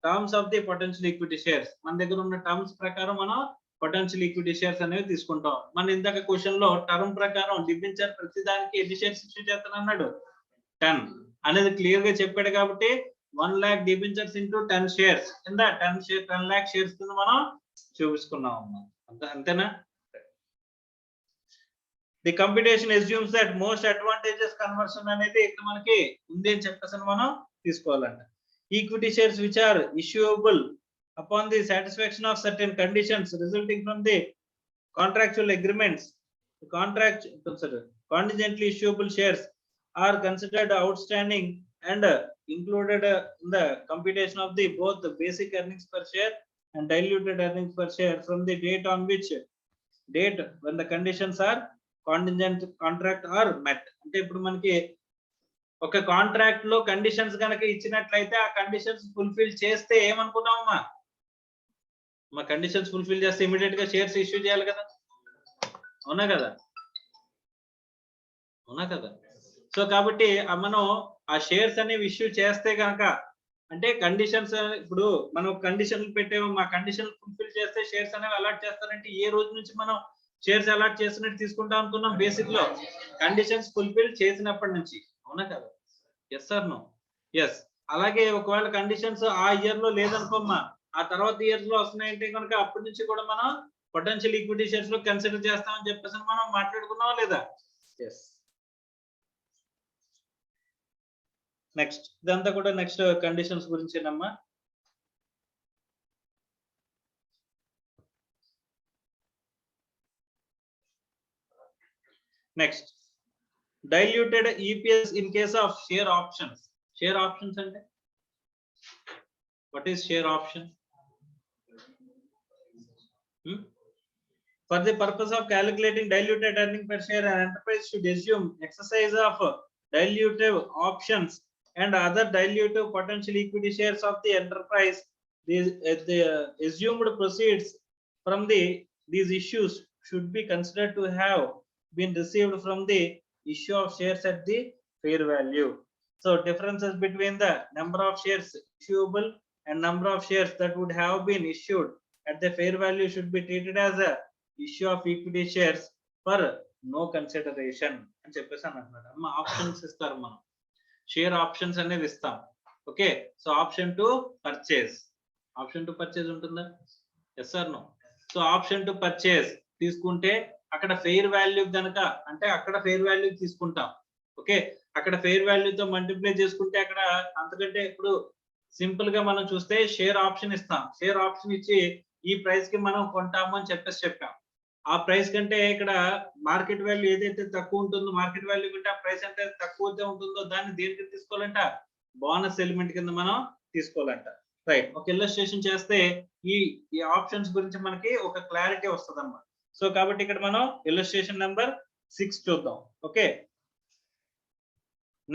terms of the potential equity shares. మన దగ్గర ఉన్న terms ప్రకారం మనం potential equity shares అనేవి తీసుకుంటాం. మన ఇందాక క్వశ్చన్ లో టర్మ్ ప్రకారం డిబెంచర్ ప్రతి దానికి ఎన్ని షేర్స్ ఇష్యూ చేస్తానన్నాడు? 10 అనేది క్లియర్ గా చెప్పాడు. కాబట్టి 1 lakh డిబెంచర్స్ ఇంటూ 10 షేర్స్ కింద 10 lakh షేర్స్ కింద మనం చూపించుకున్నాం. అంతేనా? The computation assumes that most advantageous conversion అనేది ఇక్కడ మనకి ఉంది అని చెప్పేసి మనం తీసుకోవాలంట. Equity shares which are issuable upon the satisfaction of certain conditions resulting from the contractual agreements. The contingently issuable shares are considered outstanding and included in the computation of the both the basic earnings per share and diluted earnings per share from the date on which date when the conditions are contingent contract are met. అంటే ఇప్పుడు మనకి ఒక contract లో conditions కనుక ఇచ్చినట్లయితే ఆ conditions fulfil చేస్తే ఏమనుకున్నామమ్మా? మా కండిషన్స్ ఫుల్ఫిల్ చేస్తే ఇమీడియట్ గా షేర్స్ ఇష్యూ చేయాలి కదా? అవునా కదా? అవునా కదా? సో కాబట్టి మనం ఆ షేర్స్ అనేవి ఇష్యూ చేస్తే కనుక అంటే కండిషన్స్ ఇప్పుడు మనం కండిషన్లు పెట్టాము, మా కండిషన్ ఫుల్ఫిల్ చేస్తే షేర్స్ అనేవి అలాట్ చేస్తారంటే ఏ రోజు నుంచి మనం షేర్స్ అలాట్ చేస్తున్నట్టు తీసుకుంటాం అనుకున్నాం? బేసిక్ లో కండిషన్స్ ఫుల్ఫిల్ చేసినప్పటి నుంచి. అవునా కదా? Yes or no? ఎస్. అలాగే ఒకవేళ కండిషన్స్ ఆ ఇయర్ లో లేదనుకోమ్మా, ఆ తర్వాత ఇయర్స్ లో వస్తున్నాయంటే కనుక అప్పటి నుంచి కూడా మనం పొటెన్షియల్ ఈక్విటీ షేర్స్ లో కన్సిడర్ చేస్తామని చెప్పేసి మనం మాట్లాడుకున్నావా లేదా? ఎస్. నెక్స్ట్ ఇదంతా కూడా నెక్స్ట్ కండిషన్స్ గురించేనమ్మా. Next diluted EPS in case of share options. Share options ante what is share option? For the purpose of calculating diluted earning per share, an enterprise should assume exercise of dilutive options and other dilutive potential equity shares of the enterprise. The assumed proceeds from these issues should be considered to have been received from the issue of shares at the fair value. So differences between the number of shares issuable and number of shares that would have been issued at the fair value should be treated as a issue of equity shares for no consideration అని చెప్పేసి అన్నమాట. అమ్మ options ఇస్తారు, మనం share options అనేది ఇస్తాం. Okay, so option to purchase ఉంటుందా? Yes or no? So option to purchase తీసుకుంటే అక్కడ ఫెయిర్ వాల్యూ కనుక అంటే అక్కడ ఫెయిర్ వాల్యూ తీసుకుంటాం. ఓకే, అక్కడ ఫెయిర్ వాల్యూతో మల్టిప్లై చేసుకుంటే అక్కడ అంతకంటే ఇప్పుడు సింపుల్ గా మనం చూస్తే షేర్ ఆప్షన్ ఇస్తాం. షేర్ ఆప్షన్ ఇచ్చి ఈ ప్రైస్ కి మనం కొంటాము అని చెప్పాం. ఆ ప్రైస్ కంటే ఇక్కడ మార్కెట్ వాల్యూ ఏదైతే తక్కువ ఉంటుందో, మార్కెట్ వాల్యూ కంటే ఆ ప్రైస్ ఎంత తక్కువ ఉంటుందో దాన్ని దేనికి తీసుకోవాలంట? బోనస్ ఎలిమెంట్ కింద మనం తీసుకోవాలంట. రైట్, ఒక ఇల్లస్ట్రేషన్ చేస్తే ఈ ఆప్షన్స్ గురించి మనకి ఒక క్లారిటీ వస్తుంది అన్నమాట. సో కాబట్టి ఇక్కడ మనం ఇల్లస్ట్రేషన్ నెంబర్ 6 చూద్దాం. Okay,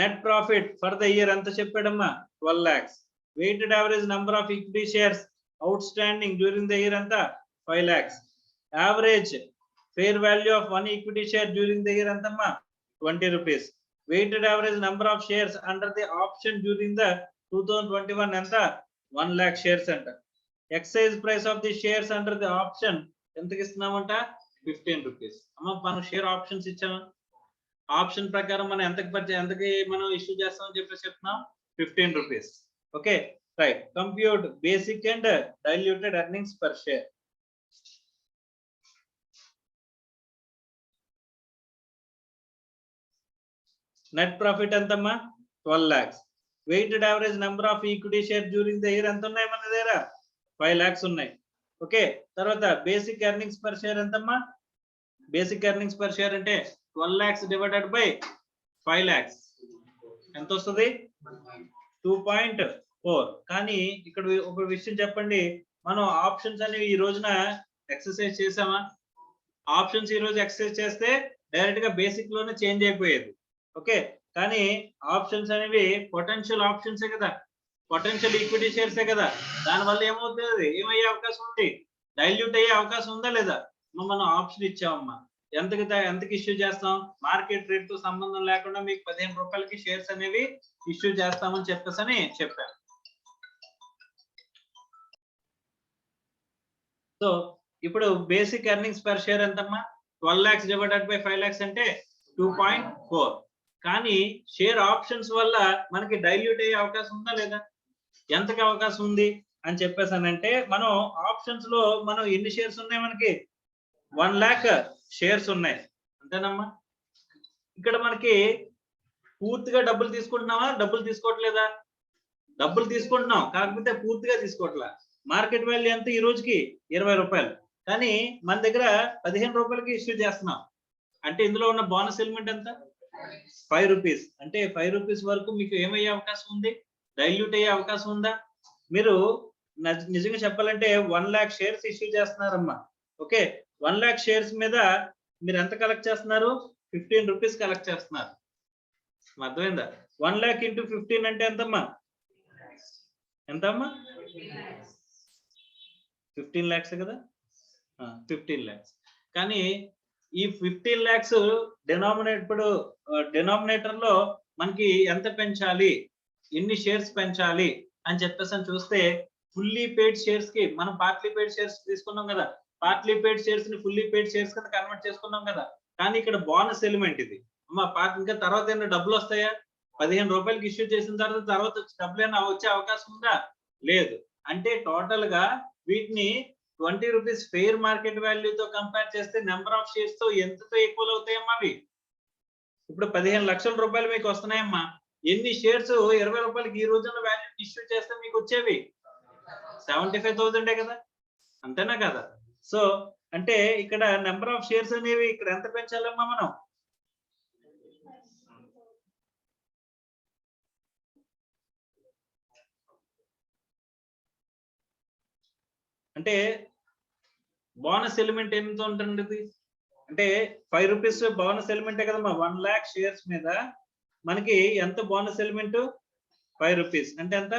net profit for the year ఎంత చెప్పాడమ్మా? 12 lakhs. Weighted average number of equity shares out standing during the year ఎంత? 5 lakhs. Average fair value of one equity share during the year antama 20 rupees. Weighted average number of shares under the option during the 2021 anta 1 lakh shares anta. Exercise price of the shares under the option entaki istunamanta 15 rupees. amma manu share options ichcham, option prakaram మనం ఎంతకి మనం issue చేస్తామని చెప్పేసి చెప్తున్నాం 15 rupees. Okay, right. Compute basic and diluted earnings per share. Net profit ఎంతమ్మా? 12 lakhs. Weighted average number of equity share during the year ఎంత ఉన్నాయి మన దగ్గర? 5 lakhs ఉన్నాయి. ఓకే, తర్వాత బేసిక్ ఎర్నింగ్స్ పర్ షేర్ ఎంతమ్మా? బేసిక్ ఎర్నింగ్స్ పర్ షేర్ అంటే 12 lakhs divided by 5 lakhs ఎంత వస్తుంది? 2.4. కానీ ఇక్కడ ఒక విషయం చెప్పండి, మనం ఆప్షన్స్ అనేవి ఈ రోజున ఎక్సర్సైజ్ చేసామా? ఆప్షన్స్ ఈ రోజు ఎక్సర్సైజ్ చేస్తే డైరెక్ట్ గా బేసిక్ లోనే చేంజ్ అయిపోయేది. ఓకే, కానీ ఆప్షన్స్ అనేవి పొటెన్షియల్ ఆప్షన్సే కదా, పొటెన్షియల్ ఈక్విటీ షేర్సే కదా. దానివల్ల ఏమవుతుంది? ఏమయ్యే అవకాశం ఉంది? డైల్యూట్ అయ్యే అవకాశం ఉందా లేదా? మనం ఆప్షన్ ఇచ్చామమ్మా. ఎంతకి ఇష్యూ చేస్తాం? మార్కెట్ రేట్ తో సంబంధం లేకుండా మీకు 15 రూపాయలకి షేర్స్ అనేవి ఇష్యూ చేస్తామని చెప్పేసి చెప్పాను. సో ఇప్పుడు బేసిక్ ఎర్నింగ్స్ పర్ షేర్ ఎంతమ్మా? 12 lakhs డివైడెడ్ బై 5 lakhs అంటే 2.4. కానీ షేర్ ఆప్షన్స్ వల్ల మనకి డైల్యూట్ అయ్యే అవకాశం ఉందా లేదా? ఎంతకి అవకాశం ఉంది అని చెప్పేసానంటే మనం ఆప్షన్స్ లో మనం ఎన్ని షేర్స్ ఉన్నాయి? మనకి 1 lakh షేర్స్ ఉన్నాయి అంతేనమ్మా. ఇక్కడ మనకి పూర్తిగా డబ్బులు తీసుకుంటున్నావా? డబ్బులు తీసుకోవట్లేదా? డబ్బులు తీసుకుంటున్నాం, కాకపోతే పూర్తిగా తీసుకోవట్లా. మార్కెట్ వాల్యూ ఎంత ఈ రోజుకి? 20 రూపాయలు. కానీ మన దగ్గర 15 రూపాయలకి ఇష్యూ చేస్తున్నాం. అంటే ఇందులో ఉన్న బోనస్ ఎలిమెంట్ ఎంత? 5 rupees. అంటే 5 rupees వరకు మీకు ఏమయ్యే అవకాశం ఉంది? డైల్యూట్ అయ్యే అవకాశం ఉందా? మీరు నిజంగా చెప్పాలంటే 1 lakh షేర్స్ ఇష్యూ చేస్తున్నారమ్మా. ఓకే, 1 lakh షేర్స్ మీద మీరు ఎంత కలెక్ట్ చేస్తున్నారు? 15 rupees కలెక్ట్ చేస్తున్నారు. అర్థమైందా? 1 lakh into 15 అంటే ఎంతమ్మా? ఎంతమ్మా? 15 lakhs కదా. 15 lakhs. కానీ ఈ 15 lakhs డినామినేటర్ లో మనకి ఎంత పెంచాలి, ఎన్ని షేర్స్ పెంచాలి అని చెప్పేసి చూస్తే ఫుల్లీ పెయిడ్ షేర్స్ కి మనం పార్ట్లీ పెయిడ్ షేర్స్ తీసుకున్నాం కదా, పార్ట్లీ పెయిడ్ షేర్స్ ని ఫుల్లీ పెయిడ్ షేర్స్ కింద కన్వర్ట్ చేసుకున్నాం కదా. కానీ ఇక్కడ బోనస్ ఎలిమెంట్ ఇది అమ్మా. ఇంకా తర్వాత ఏమైనా డబ్బులు వస్తాయా? 15 రూపాయలకి ఇష్యూ చేసిన తర్వాత డబ్బులు ఏమైనా వచ్చే అవకాశం ఉందా? లేదు. అంటే టోటల్ గా వీటిని 20 rupees ఫెయిర్ మార్కెట్ వాల్యూతో కంపేర్ చేస్తే నెంబర్ ఆఫ్ షేర్స్ తో ఎంతతో ఈక్వల్ అవుతాయమ్మా అవి? ఇప్పుడు 15 లక్షల రూపాయలు మీకు వస్తున్నాయమ్మా. ఎన్ని షేర్స్ 20 రూపాయలకి ఈ రోజున వాల్యూ ఇష్యూ చేస్తే మీకు వచ్చేవి 75,000 కదా, అంతేనా కదా? సో అంటే ఇక్కడ నెంబర్ ఆఫ్ షేర్స్ అనేవి ఇక్కడ ఎంత పెంచాలమ్మా మనం? అంటే బోనస్ ఎలిమెంట్ ఎంత ఉంటుంది అంటే 5 రూపీస్ బోనస్ ఎలిమెంటే కదమ్మా. 1 lakh షేర్స్ మీద మనకి ఎంత బోనస్ ఎలిమెంట్ 5 రూపీస్ అంటే ఎంత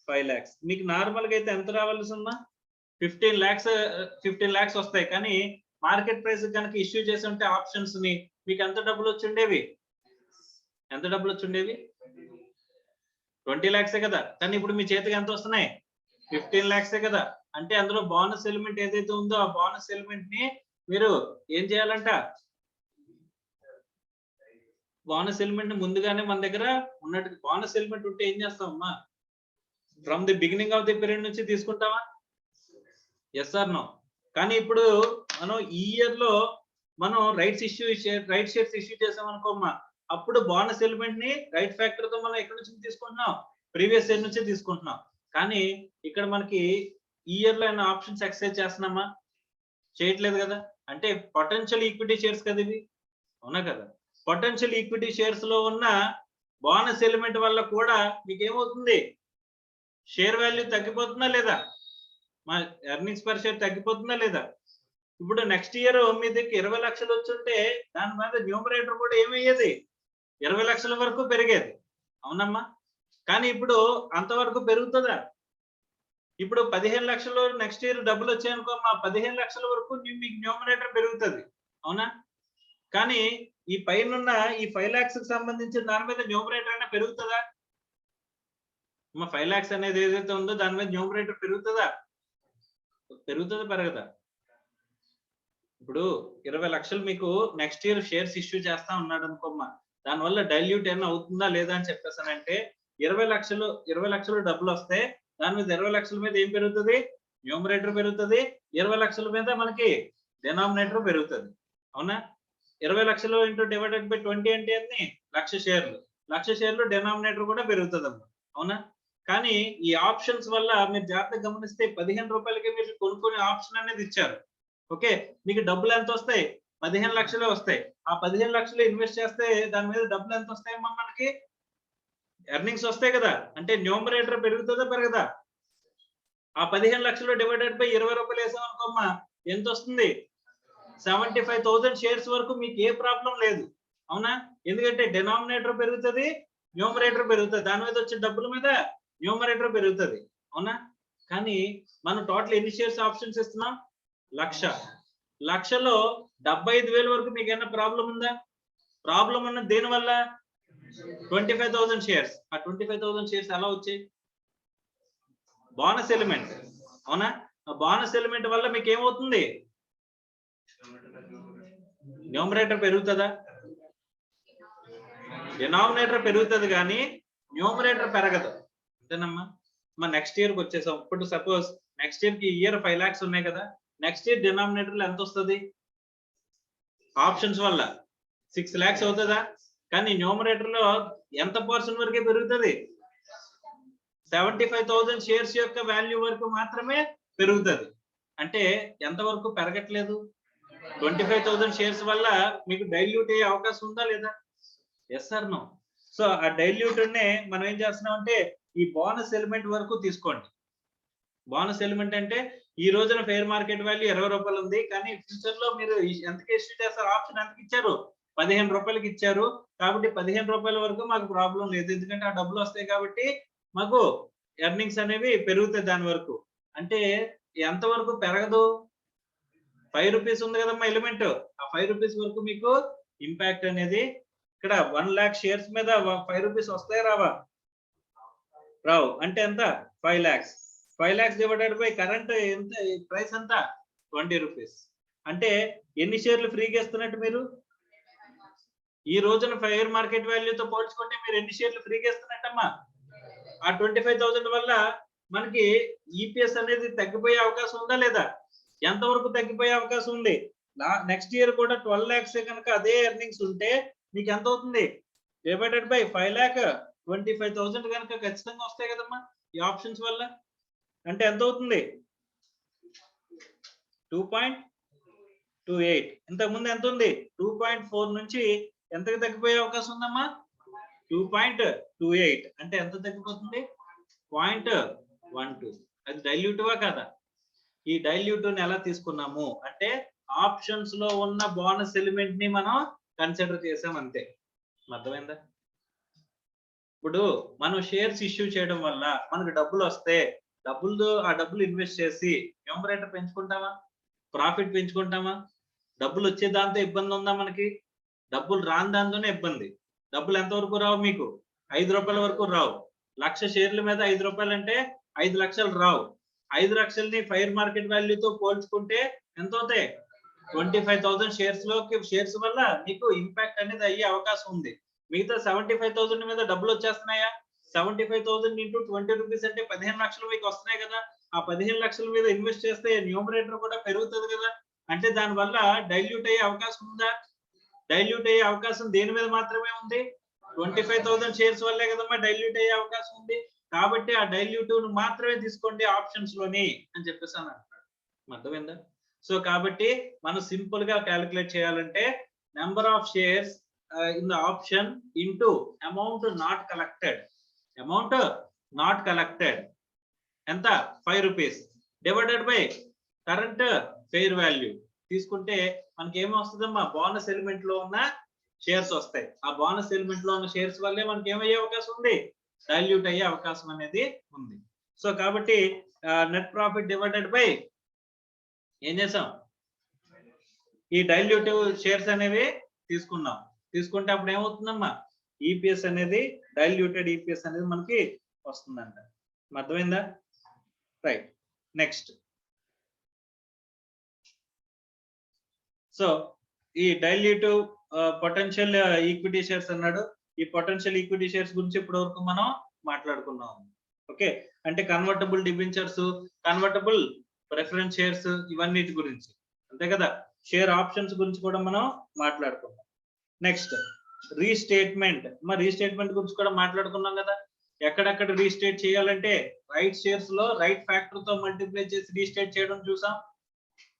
5 lakhs. మీకు నార్మల్ గా అయితే ఎంత రావాల్సి ఉన్నా 15 lakhs వస్తాయి. కానీ మార్కెట్ ప్రైస్ కనుక ఇష్యూ చేసి ఉంటే ఆప్షన్స్ ని మీకు ఎంత డబ్బులు వచ్చిండేవి 20 lakhs కదా. కానీ ఇప్పుడు మీ చేతికి ఎంత వస్తున్నాయి 15 lakhs కదా. అంటే అందులో బోనస్ ఎలిమెంట్ ఏదైతే ఉందో ఆ బోనస్ ఎలిమెంట్ ని మీరు ఏం చేయాలంట, బోనస్ ఎలిమెంట్ ముందుగానే మన దగ్గర ఉన్నట్టు. బోనస్ ఎలిమెంట్ ఉంటే ఏం చేస్తామమ్మా, from the beginning of the period నుంచి తీసుకుంటావా, ఎస్ ఆర్ నో? కానీ ఇప్పుడు మనం ఈ ఇయర్ లో మనం రైట్ షేర్స్ ఇష్యూ చేసాం అనుకోమ్మా, అప్పుడు బోనస్ ఎలిమెంట్ ని రైట్ ఫ్యాక్టర్ తో మనం ఎక్కడి నుంచి తీసుకుంటున్నాం, ప్రీవియస్ ఇయర్ నుంచి తీసుకుంటున్నాం. కానీ ఇక్కడ మనకి ఈ ఇయర్ లో ఏమైనా ఆప్షన్స్ ఎక్సర్సైజ్ చేస్తున్నామా, చేయట్లేదు కదా. అంటే పొటెన్షియల్ ఈక్విటీ షేర్స్ కదా ఇవి, అవునా కదా. పొటెన్షియల్ ఈక్విటీ షేర్స్ లో ఉన్న బోనస్ ఎలిమెంట్ వల్ల కూడా మీకు ఏమవుతుంది, షేర్ వాల్యూ తగ్గిపోతుందా లేదా, మా ఎర్నింగ్స్ పర్ షేర్ తగ్గిపోతుందా లేదా. ఇప్పుడు నెక్స్ట్ ఇయర్ మీ దగ్గర 20 లక్షలు వచ్చుంటే దాని మీద న్యూమరేటర్ కూడా ఏమయ్యేది 20 లక్షల వరకు పెరిగేది, అవునమ్మా. కానీ ఇప్పుడు అంతవరకు పెరుగుతుందా, ఇప్పుడు 15 లక్షలు నెక్స్ట్ ఇయర్ డబ్బులు వచ్చాయనుకో, మా 15 లక్షల వరకు మీకు న్యూమరేటర్ పెరుగుతుంది, అవునా. కానీ ఈ పైన ఈ 5 lakhs కి సంబంధించిన దాని మీద న్యూమరేటర్ అయినా పెరుగుతుందా, మా 5 lakhs అనేది ఏదైతే ఉందో దాని మీద న్యూమరేటర్ పెరుగుతుందా, పెరగదా. ఇప్పుడు 20 లక్షలు మీకు నెక్స్ట్ ఇయర్ షేర్స్ ఇష్యూ చేస్తా ఉన్నాడు అనుకోమ్మా, దానివల్ల డైల్యూట్ ఏమైనా అవుతుందా లేదా అని చెప్పేసానంటే 20 లక్షలు డబ్బులు వస్తే దాని మీద 20 లక్షల మీద ఏం పెరుగుతుంది, న్యూమరేటర్ పెరుగుతుంది. 20 లక్షల మీద మనకి డినామినేటర్ పెరుగుతుంది, అవునా. 20 లక్షలు ఇంటూ డివైడెడ్ బై 20 అంటే అన్ని 1,00,000 షేర్లు డినామినేటర్ కూడా పెరుగుతుంది అమ్మా, అవునా. కానీ ఈ ఆప్షన్స్ వల్ల మీరు జాగ్రత్తగా గమనిస్తే 15 రూపాయలకి మీరు కొనుక్కునే ఆప్షన్ అనేది ఇచ్చారు. ఓకే, మీకు డబ్బులు ఎంత వస్తాయి, 15 లక్షలే వస్తాయి. ఆ 15 లక్షలు ఇన్వెస్ట్ చేస్తే దాని మీద డబ్బులు ఎంత వస్తాయమ్మా, మనకి ఎర్నింగ్స్ వస్తాయి కదా. అంటే న్యూమరేటర్ పెరుగుతుందా పెరగదా. ఆ 15 లక్షలు డివైడెడ్ బై 20 రూపాయలు వేసాం అనుకోమ్మా, ఎంత వస్తుంది 75,000 షేర్స్ వరకు మీకు ఏ ప్రాబ్లం లేదు, అవునా. ఎందుకంటే డినామినేటర్ పెరుగుతుంది, న్యూమరేటర్ పెరుగుతుంది, దాని మీద వచ్చే డబ్బుల మీద న్యూమరేటర్ పెరుగుతుంది, అవునా. కానీ మనం టోటల్ ఎన్ని షేర్స్ ఆప్షన్స్ ఇస్తున్నాం, 1,00,000లో 75,000 వరకు మీకు ఏమైనా ప్రాబ్లం ఉందా, ప్రాబ్లం ఉన్నది దేని వల్ల 25,000 షేర్స్. ఆ 25,000 షేర్స్ ఎలా వచ్చాయి, బోనస్ ఎలిమెంట్, అవునా. ఆ బోనస్ ఎలిమెంట్ వల్ల మీకు ఏమవుతుంది, న్యూమరేటర్ పెరుగుతుందా, డినామినేటర్ పెరుగుతుంది కానీ న్యూమరేటర్ పెరగదు, అంతేనమ్మా. మన నెక్స్ట్ ఇయర్కి వచ్చేసాం. ఇప్పుడు సపోజ్ నెక్స్ట్ ఇయర్ కి ఇయర్ 5 lakhs ఉన్నాయి కదా, నెక్స్ట్ ఇయర్ డినామినేటర్ లో ఎంత వస్తుంది, ఆప్షన్స్ వల్ల 6 lakhs అవుతుందా. కానీ న్యూమరేటర్ లో ఎంత పర్సెంట్ వరకే పెరుగుతుంది, 75,000 షేర్స్ యొక్క వాల్యూ వరకు మాత్రమే పెరుగుతుంది. అంటే ఎంత వరకు పెరగట్లేదు, 25,000 షేర్స్ వల్ల మీకు డైల్యూట్ అయ్యే అవకాశం ఉందా లేదా, ఎస్ ఆర్ నో. సో ఆ డైల్యూట్ నే మనం ఏం చేస్తున్నాం అంటే ఈ బోనస్ ఎలిమెంట్ వరకు తీసుకోండి. బోనస్ ఎలిమెంట్ అంటే ఈ రోజున ఫెయిర్ మార్కెట్ వాల్యూ 20 రూపాయలు ఉంది, కానీ ఫ్యూచర్ లో మీరు ఎంతకి ఇష్యూ చేస్తారు, ఆప్షన్ ఎంతకి ఇచ్చారు, 15 రూపాయలకి ఇచ్చారు. కాబట్టి 15 రూపాయల వరకు మాకు ప్రాబ్లం లేదు, ఎందుకంటే ఆ డబ్బులు వస్తాయి కాబట్టి మాకు ఎర్నింగ్స్ అనేవి పెరుగుతాయి దాని వరకు. అంటే ఎంత వరకు పెరగదు, 5 రూపీస్ ఉంది కదమ్మా ఎలిమెంట్, ఆ 5 రూపీస్ వరకు మీకు ఇంపాక్ట్ అనేది ఇక్కడ 1 lakh షేర్స్ మీద 5 రూపీస్ వస్తాయి రావా, రావు. అంటే ఎంత 5 lakhs. 5 lakhs divided by current ఎంత ప్రైస్ ఎంత 20 రూపీస్. అంటే ఎన్ని షేర్లు ఫ్రీగా ఇస్తున్నట్టు మీరు ఈ రోజున ఫెయిర్ మార్కెట్ వాల్యూతో పోల్చుకుంటే మీరు ఎన్ని షేర్లు ఫ్రీగా ఇస్తున్నట్టమ్మా. ఆ 25,000 వల్ల మనకి ఈపీఎస్ అనేది తగ్గిపోయే అవకాశం ఉందా లేదా, ఎంత వరకు తగ్గిపోయే అవకాశం ఉంది. నెక్స్ట్ ఇయర్ కూడా 12 lakhs కనుక అదే ఎర్నింగ్స్ ఉంటే మీకు ఎంత అవుతుంది, డివైడెడ్ బై 5,25,000 కనుక ఖచ్చితంగా వస్తాయి కదమ్మా ఈ ఆప్షన్స్ వల్ల. అంటే ఎంత అవుతుంది 2.28. ఇంతకుముందు ఎంత ఉంది 2.4 నుంచి ఎంతకి తగ్గిపోయే అవకాశం ఉందమ్మా 2.28. అంటే ఎంత తగ్గిపోతుంది 0.12. అది డైల్యూటివా కాదా. ఈ డైల్యూటివ్ ని ఎలా తీసుకున్నాము అంటే ఆప్షన్స్ లో ఉన్న బోనస్ ఎలిమెంట్ ని మనం కన్సిడర్ చేసాం అంతే. అర్థమైందా? ఇప్పుడు మనం షేర్స్ ఇష్యూ చేయడం వల్ల మనకు డబ్బులు వస్తే ఆ డబ్బులు ఇన్వెస్ట్ చేసి న్యూమరేటర్ పెంచుకుంటామా, ప్రాఫిట్ పెంచుకుంటామా? డబ్బులు వచ్చే దాంతో ఇబ్బంది ఉందా మనకి? డబ్బులు రాని దాంతోనే ఇబ్బంది. డబ్బులు ఎంతవరకు రావు మీకు? 5 రూపాయల వరకు రావు. 1,00,000 షేర్ల మీద 5 రూపాయలు అంటే 5 లక్షలు రావు. 5 లక్షల్ని ఫైర్ మార్కెట్ వాల్యూతో పోల్చుకుంటే ఎంత అవుతాయి? 25,000 షేర్స్ వల్ల మీకు ఇంపాక్ట్ అనేది అయ్యే అవకాశం ఉంది. మిగతా 75,000 మీద డబ్బులు వచ్చేస్తున్నాయా? 75,000 ఇంటూ 20 రూపీస్ అంటే 15 లక్షలు మీకు వస్తున్నాయి కదా. ఆ 15 లక్షల మీద ఇన్వెస్ట్ చేస్తే న్యూమరేటర్ కూడా పెరుగుతుంది కదా. అంటే దాని వల్ల డైల్యూట్ అయ్యే అవకాశం ఉందా? డైల్యూట్ అయ్యే అవకాశం దేని మీద మాత్రమే ఉంది? 25,000 షేర్స్ వల్లే కదమ్మా డైల్యూట్ అయ్యే అవకాశం ఉంది. కాబట్టి ఆ డైల్యూటివ్ మాత్రమే తీసుకోండి ఆప్షన్స్ లోని అని చెప్పేసి అని అంటున్నాడు. అర్థమైందా? సో కాబట్టి మనం సింపుల్ గా క్యాలిక్యులేట్ చేయాలంటే number of shares in the option into amount not collected. Amount not collected ఎంత? 5 rupees divided by current fair value తీసుకుంటే మనకి ఏమొస్తుందమ్మా? బోనస్ ఎలిమెంట్ లో ఉన్న షేర్స్ వస్తాయి. ఆ బోనస్ ఎలిమెంట్ లో ఉన్న షేర్స్ వల్లే మనకి ఏమయ్యే అవకాశం ఉంది? డైల్యూట్ అయ్యే అవకాశం అనేది ఉంది. సో కాబట్టి నెట్ ప్రాఫిట్ డివైడెడ్ బై ఏం చేసాం? ఈ డైల్యూటివ్ షేర్స్ అనేవి తీసుకున్నాం. తీసుకుంటే అప్పుడు ఏమవుతుందమ్మా? ఈపీఎస్ అనేది డైల్యూటెడ్ ఈపీఎస్ అనేది మనకి వస్తుందంట. అర్థమైందా? రైట్. నెక్స్ట్ సో ఈ డైల్యూటివ్ పొటెన్షియల్ ఈక్విటీ షేర్స్ అన్నాడు. ఈ పొటెన్షియల్ ఈక్విటీ షేర్స్ గురించి ఇప్పటి వరకు మనం మాట్లాడుకున్నాం. ఓకే, అంటే convertible debentures, convertible preference shares ఇవన్నిటి గురించి, అంతే కదా. షేర్ ఆప్షన్స్ గురించి కూడా మనం మాట్లాడుకున్నాం. Next restatement. మరి రీస్టేట్మెంట్ గురించి కూడా మాట్లాడుకున్నాం కదా. ఎక్కడెక్కడ రీస్టేట్ చేయాలంటే రైట్ షేర్స్ లో రైట్ ఫ్యాక్టర్ తో మల్టిప్లై చేసి రీస్టేట్ చేయడం చూసాం.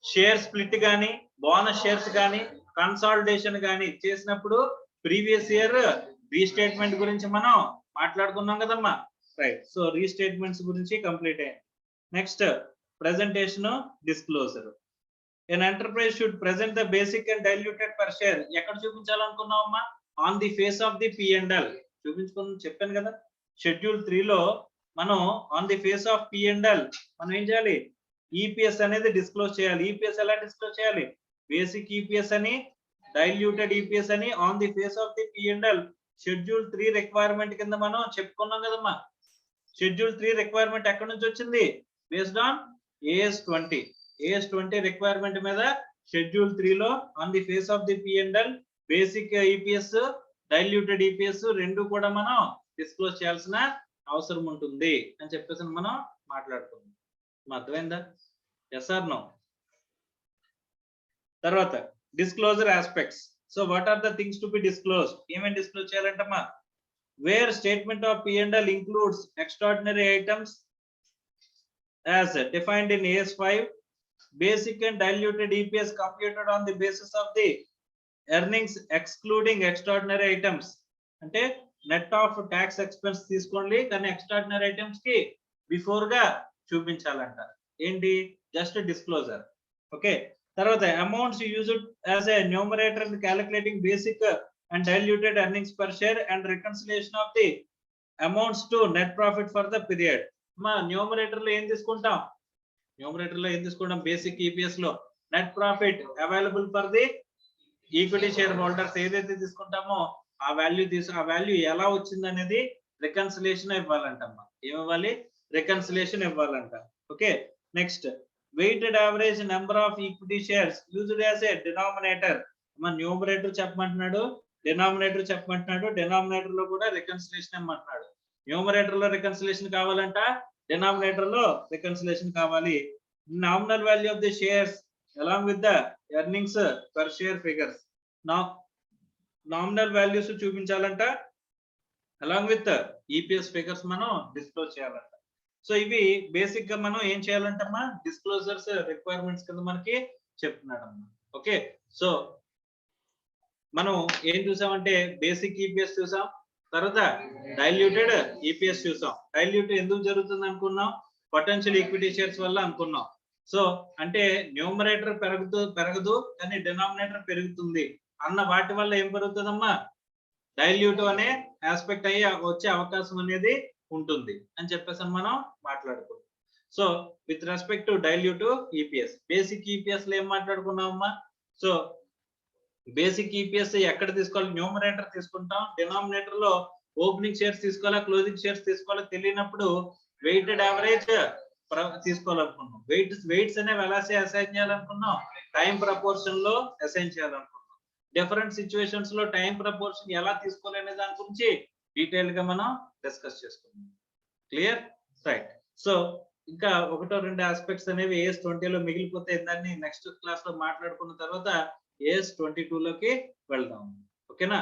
షేర్ స్ప్లిట్ గానీ, బోనస్ షేర్స్ గానీ, కన్సాలిడేషన్ గానీ చేసినప్పుడు ప్రీవియస్ ఇయర్ రీస్టేట్మెంట్ గురించి మనం మాట్లాడుకున్నాం కదమ్మా. రైట్. సో రీస్టేట్మెంట్స్ గురించి కంప్లీట్ అయ్యింది. Next presentation disclosure. An enterprise should present the basic and diluted per share. ఎక్కడ చూపించాలనుకున్నావమ్మా? On the face of the P&L చూపించుకుని చెప్పాను కదా. షెడ్యూల్ 3 లో మనం on the face of P&L మనం ఏం చేయాలి? ఈపీఎస్ అనేది డిస్క్లోజ్ చేయాలి. ఈపీఎస్ ఎలా డిస్క్లోజ్ చేయాలి? బేసిక్ ఈపీఎస్ అని, డైల్యూటెడ్ ఈపీఎస్ అని on the face of the P&L schedule 3 requirement కింద మనం చెప్పుకున్నాం కదమ్మా. షెడ్యూల్ 3 రిక్వైర్మెంట్ ఎక్కడి నుంచి వచ్చింది? Based on AS20. AS20 requirement మీద షెడ్యూల్ 3 లో on the face of the P&L basic EPS, diluted EPS రెండు కూడా మనం డిస్క్లోజ్ చేయాల్సిన అవసరం ఉంటుంది అని చెప్పేసి మనం మాట్లాడుకున్నాం. అర్థమైందా? Yes or no? తర్వాత disclosure aspects. So what are the things to be disclosed? ఏమేమి డిస్క్లోజ్ చేయాలంటమ్మా? Where statement of P&L includes extraordinary items as defined in AS5, basic and diluted EPS computed on the basis of the earnings excluding extraordinary items. అంటే net of tax expense తీసుకోండి, కానీ extraordinary items కి before గా చూపించాలంట. ఏంటి? Just disclosure. Okay. తర్వాత amounts used as a numerator in calculating basic and diluted earnings per share and reconciliation of the amounts to net profit for the period. మా numerator లో ఏం తీసుకుంటాం? Basic EPS లో net profit available for the equity share holders ఏదైతే తీసుకుంటామో ఆ value ఎలా వచ్చింది అనేది రికన్సిలేషన్ ఇవ్వాలంటమ్మా. ఏమివ్వాలి? రికన్సిలేషన్ ఇవ్వాలంట. Okay. Next weighted average number of equity shares used as a denominator. మన న్యూమరేటర్ చెప్పమంటున్నాడు, డినామినేటర్ చెప్పమంటున్నాడు. డినామినేటర్ లో కూడా రికన్సిలేషన్ ఇవ్వమంటున్నాడు. న్యూమరేటర్ లో రికన్సిలేషన్ కావాలంట, డినామినేటర్ లో రికన్సిలేషన్ కావాలి. Nominal value of the shares along with the earnings per share figures. Nominal values చూపించాలంట, అలాంగ్ విత్ ఈపీఎస్ ఫిగర్స్ మనం డిస్క్లోజ్ చేయాలంట. సో ఇవి బేసిక్ గా మనం ఏం చేయాలంటమ్మా? డిస్క్లోజర్స్ రిక్వైర్మెంట్స్ కింద మనకి చెప్తున్నాడమ్మా. ఓకే. సో మనం ఏం చూసామంటే బేసిక్ ఈపీఎస్ చూసాం, తర్వాత డైల్యూటెడ్ ఈపీఎస్ చూసాం. డైల్యూట్ ఎందుకు జరుగుతుంది అనుకున్నాం? పొటెన్షియల్ ఈక్విటీ షేర్స్ వల్ల అనుకున్నాం. సో అంటే న్యూమరేటర్ పెరగదు కానీ డినామినేటర్ పెరుగుతుంది అన్న వాటి వల్ల ఏం పెరుగుతుందమ్మా, డైల్యూట్ అనే ఆస్పెక్ట్ అయ్యి వచ్చే అవకాశం అనేది ఉంటుంది అని చెప్పేసి మనం మాట్లాడుకున్నాం. So with respect to dilute EPS, basic EPS లో ఏం మాట్లాడుకున్నామమ్మా, సో బేసిక్ ఈపీఎస్ ఎక్కడ తీసుకోవాలి, న్యూమరేటర్ తీసుకుంటాం, డినామినేటర్ లో ఓపెనింగ్ షేర్స్ తీసుకోవాలా క్లోజింగ్ షేర్స్ తీసుకోవాలా తెలియనప్పుడు వెయిటెడ్ యావరేజ్ తీసుకోవాలనుకున్నాం, వెయిట్స్ అనేవి ఎలా అసైన్ చేయాలనుకున్నాం, టైం ప్రపోర్షన్ లో అసైన్ చేయాలనుకున్నాం. డిఫరెంట్ సిచ్యువేషన్స్ లో టైం ప్రపోర్షన్ ఎలా తీసుకోవాలనే దాని గురించి డీటెయిల్ గా మనం డిస్కస్ చేసుకున్నాం. Clear, right. సో ఇంకా ఒకటో రెండు ఆస్పెక్ట్స్ అనేవి AS20 లో మిగిలిపోతే దాన్ని నెక్స్ట్ క్లాస్ లో మాట్లాడుకున్న తర్వాత AS22 లోకి వెళ్దాం. ఓకేనా.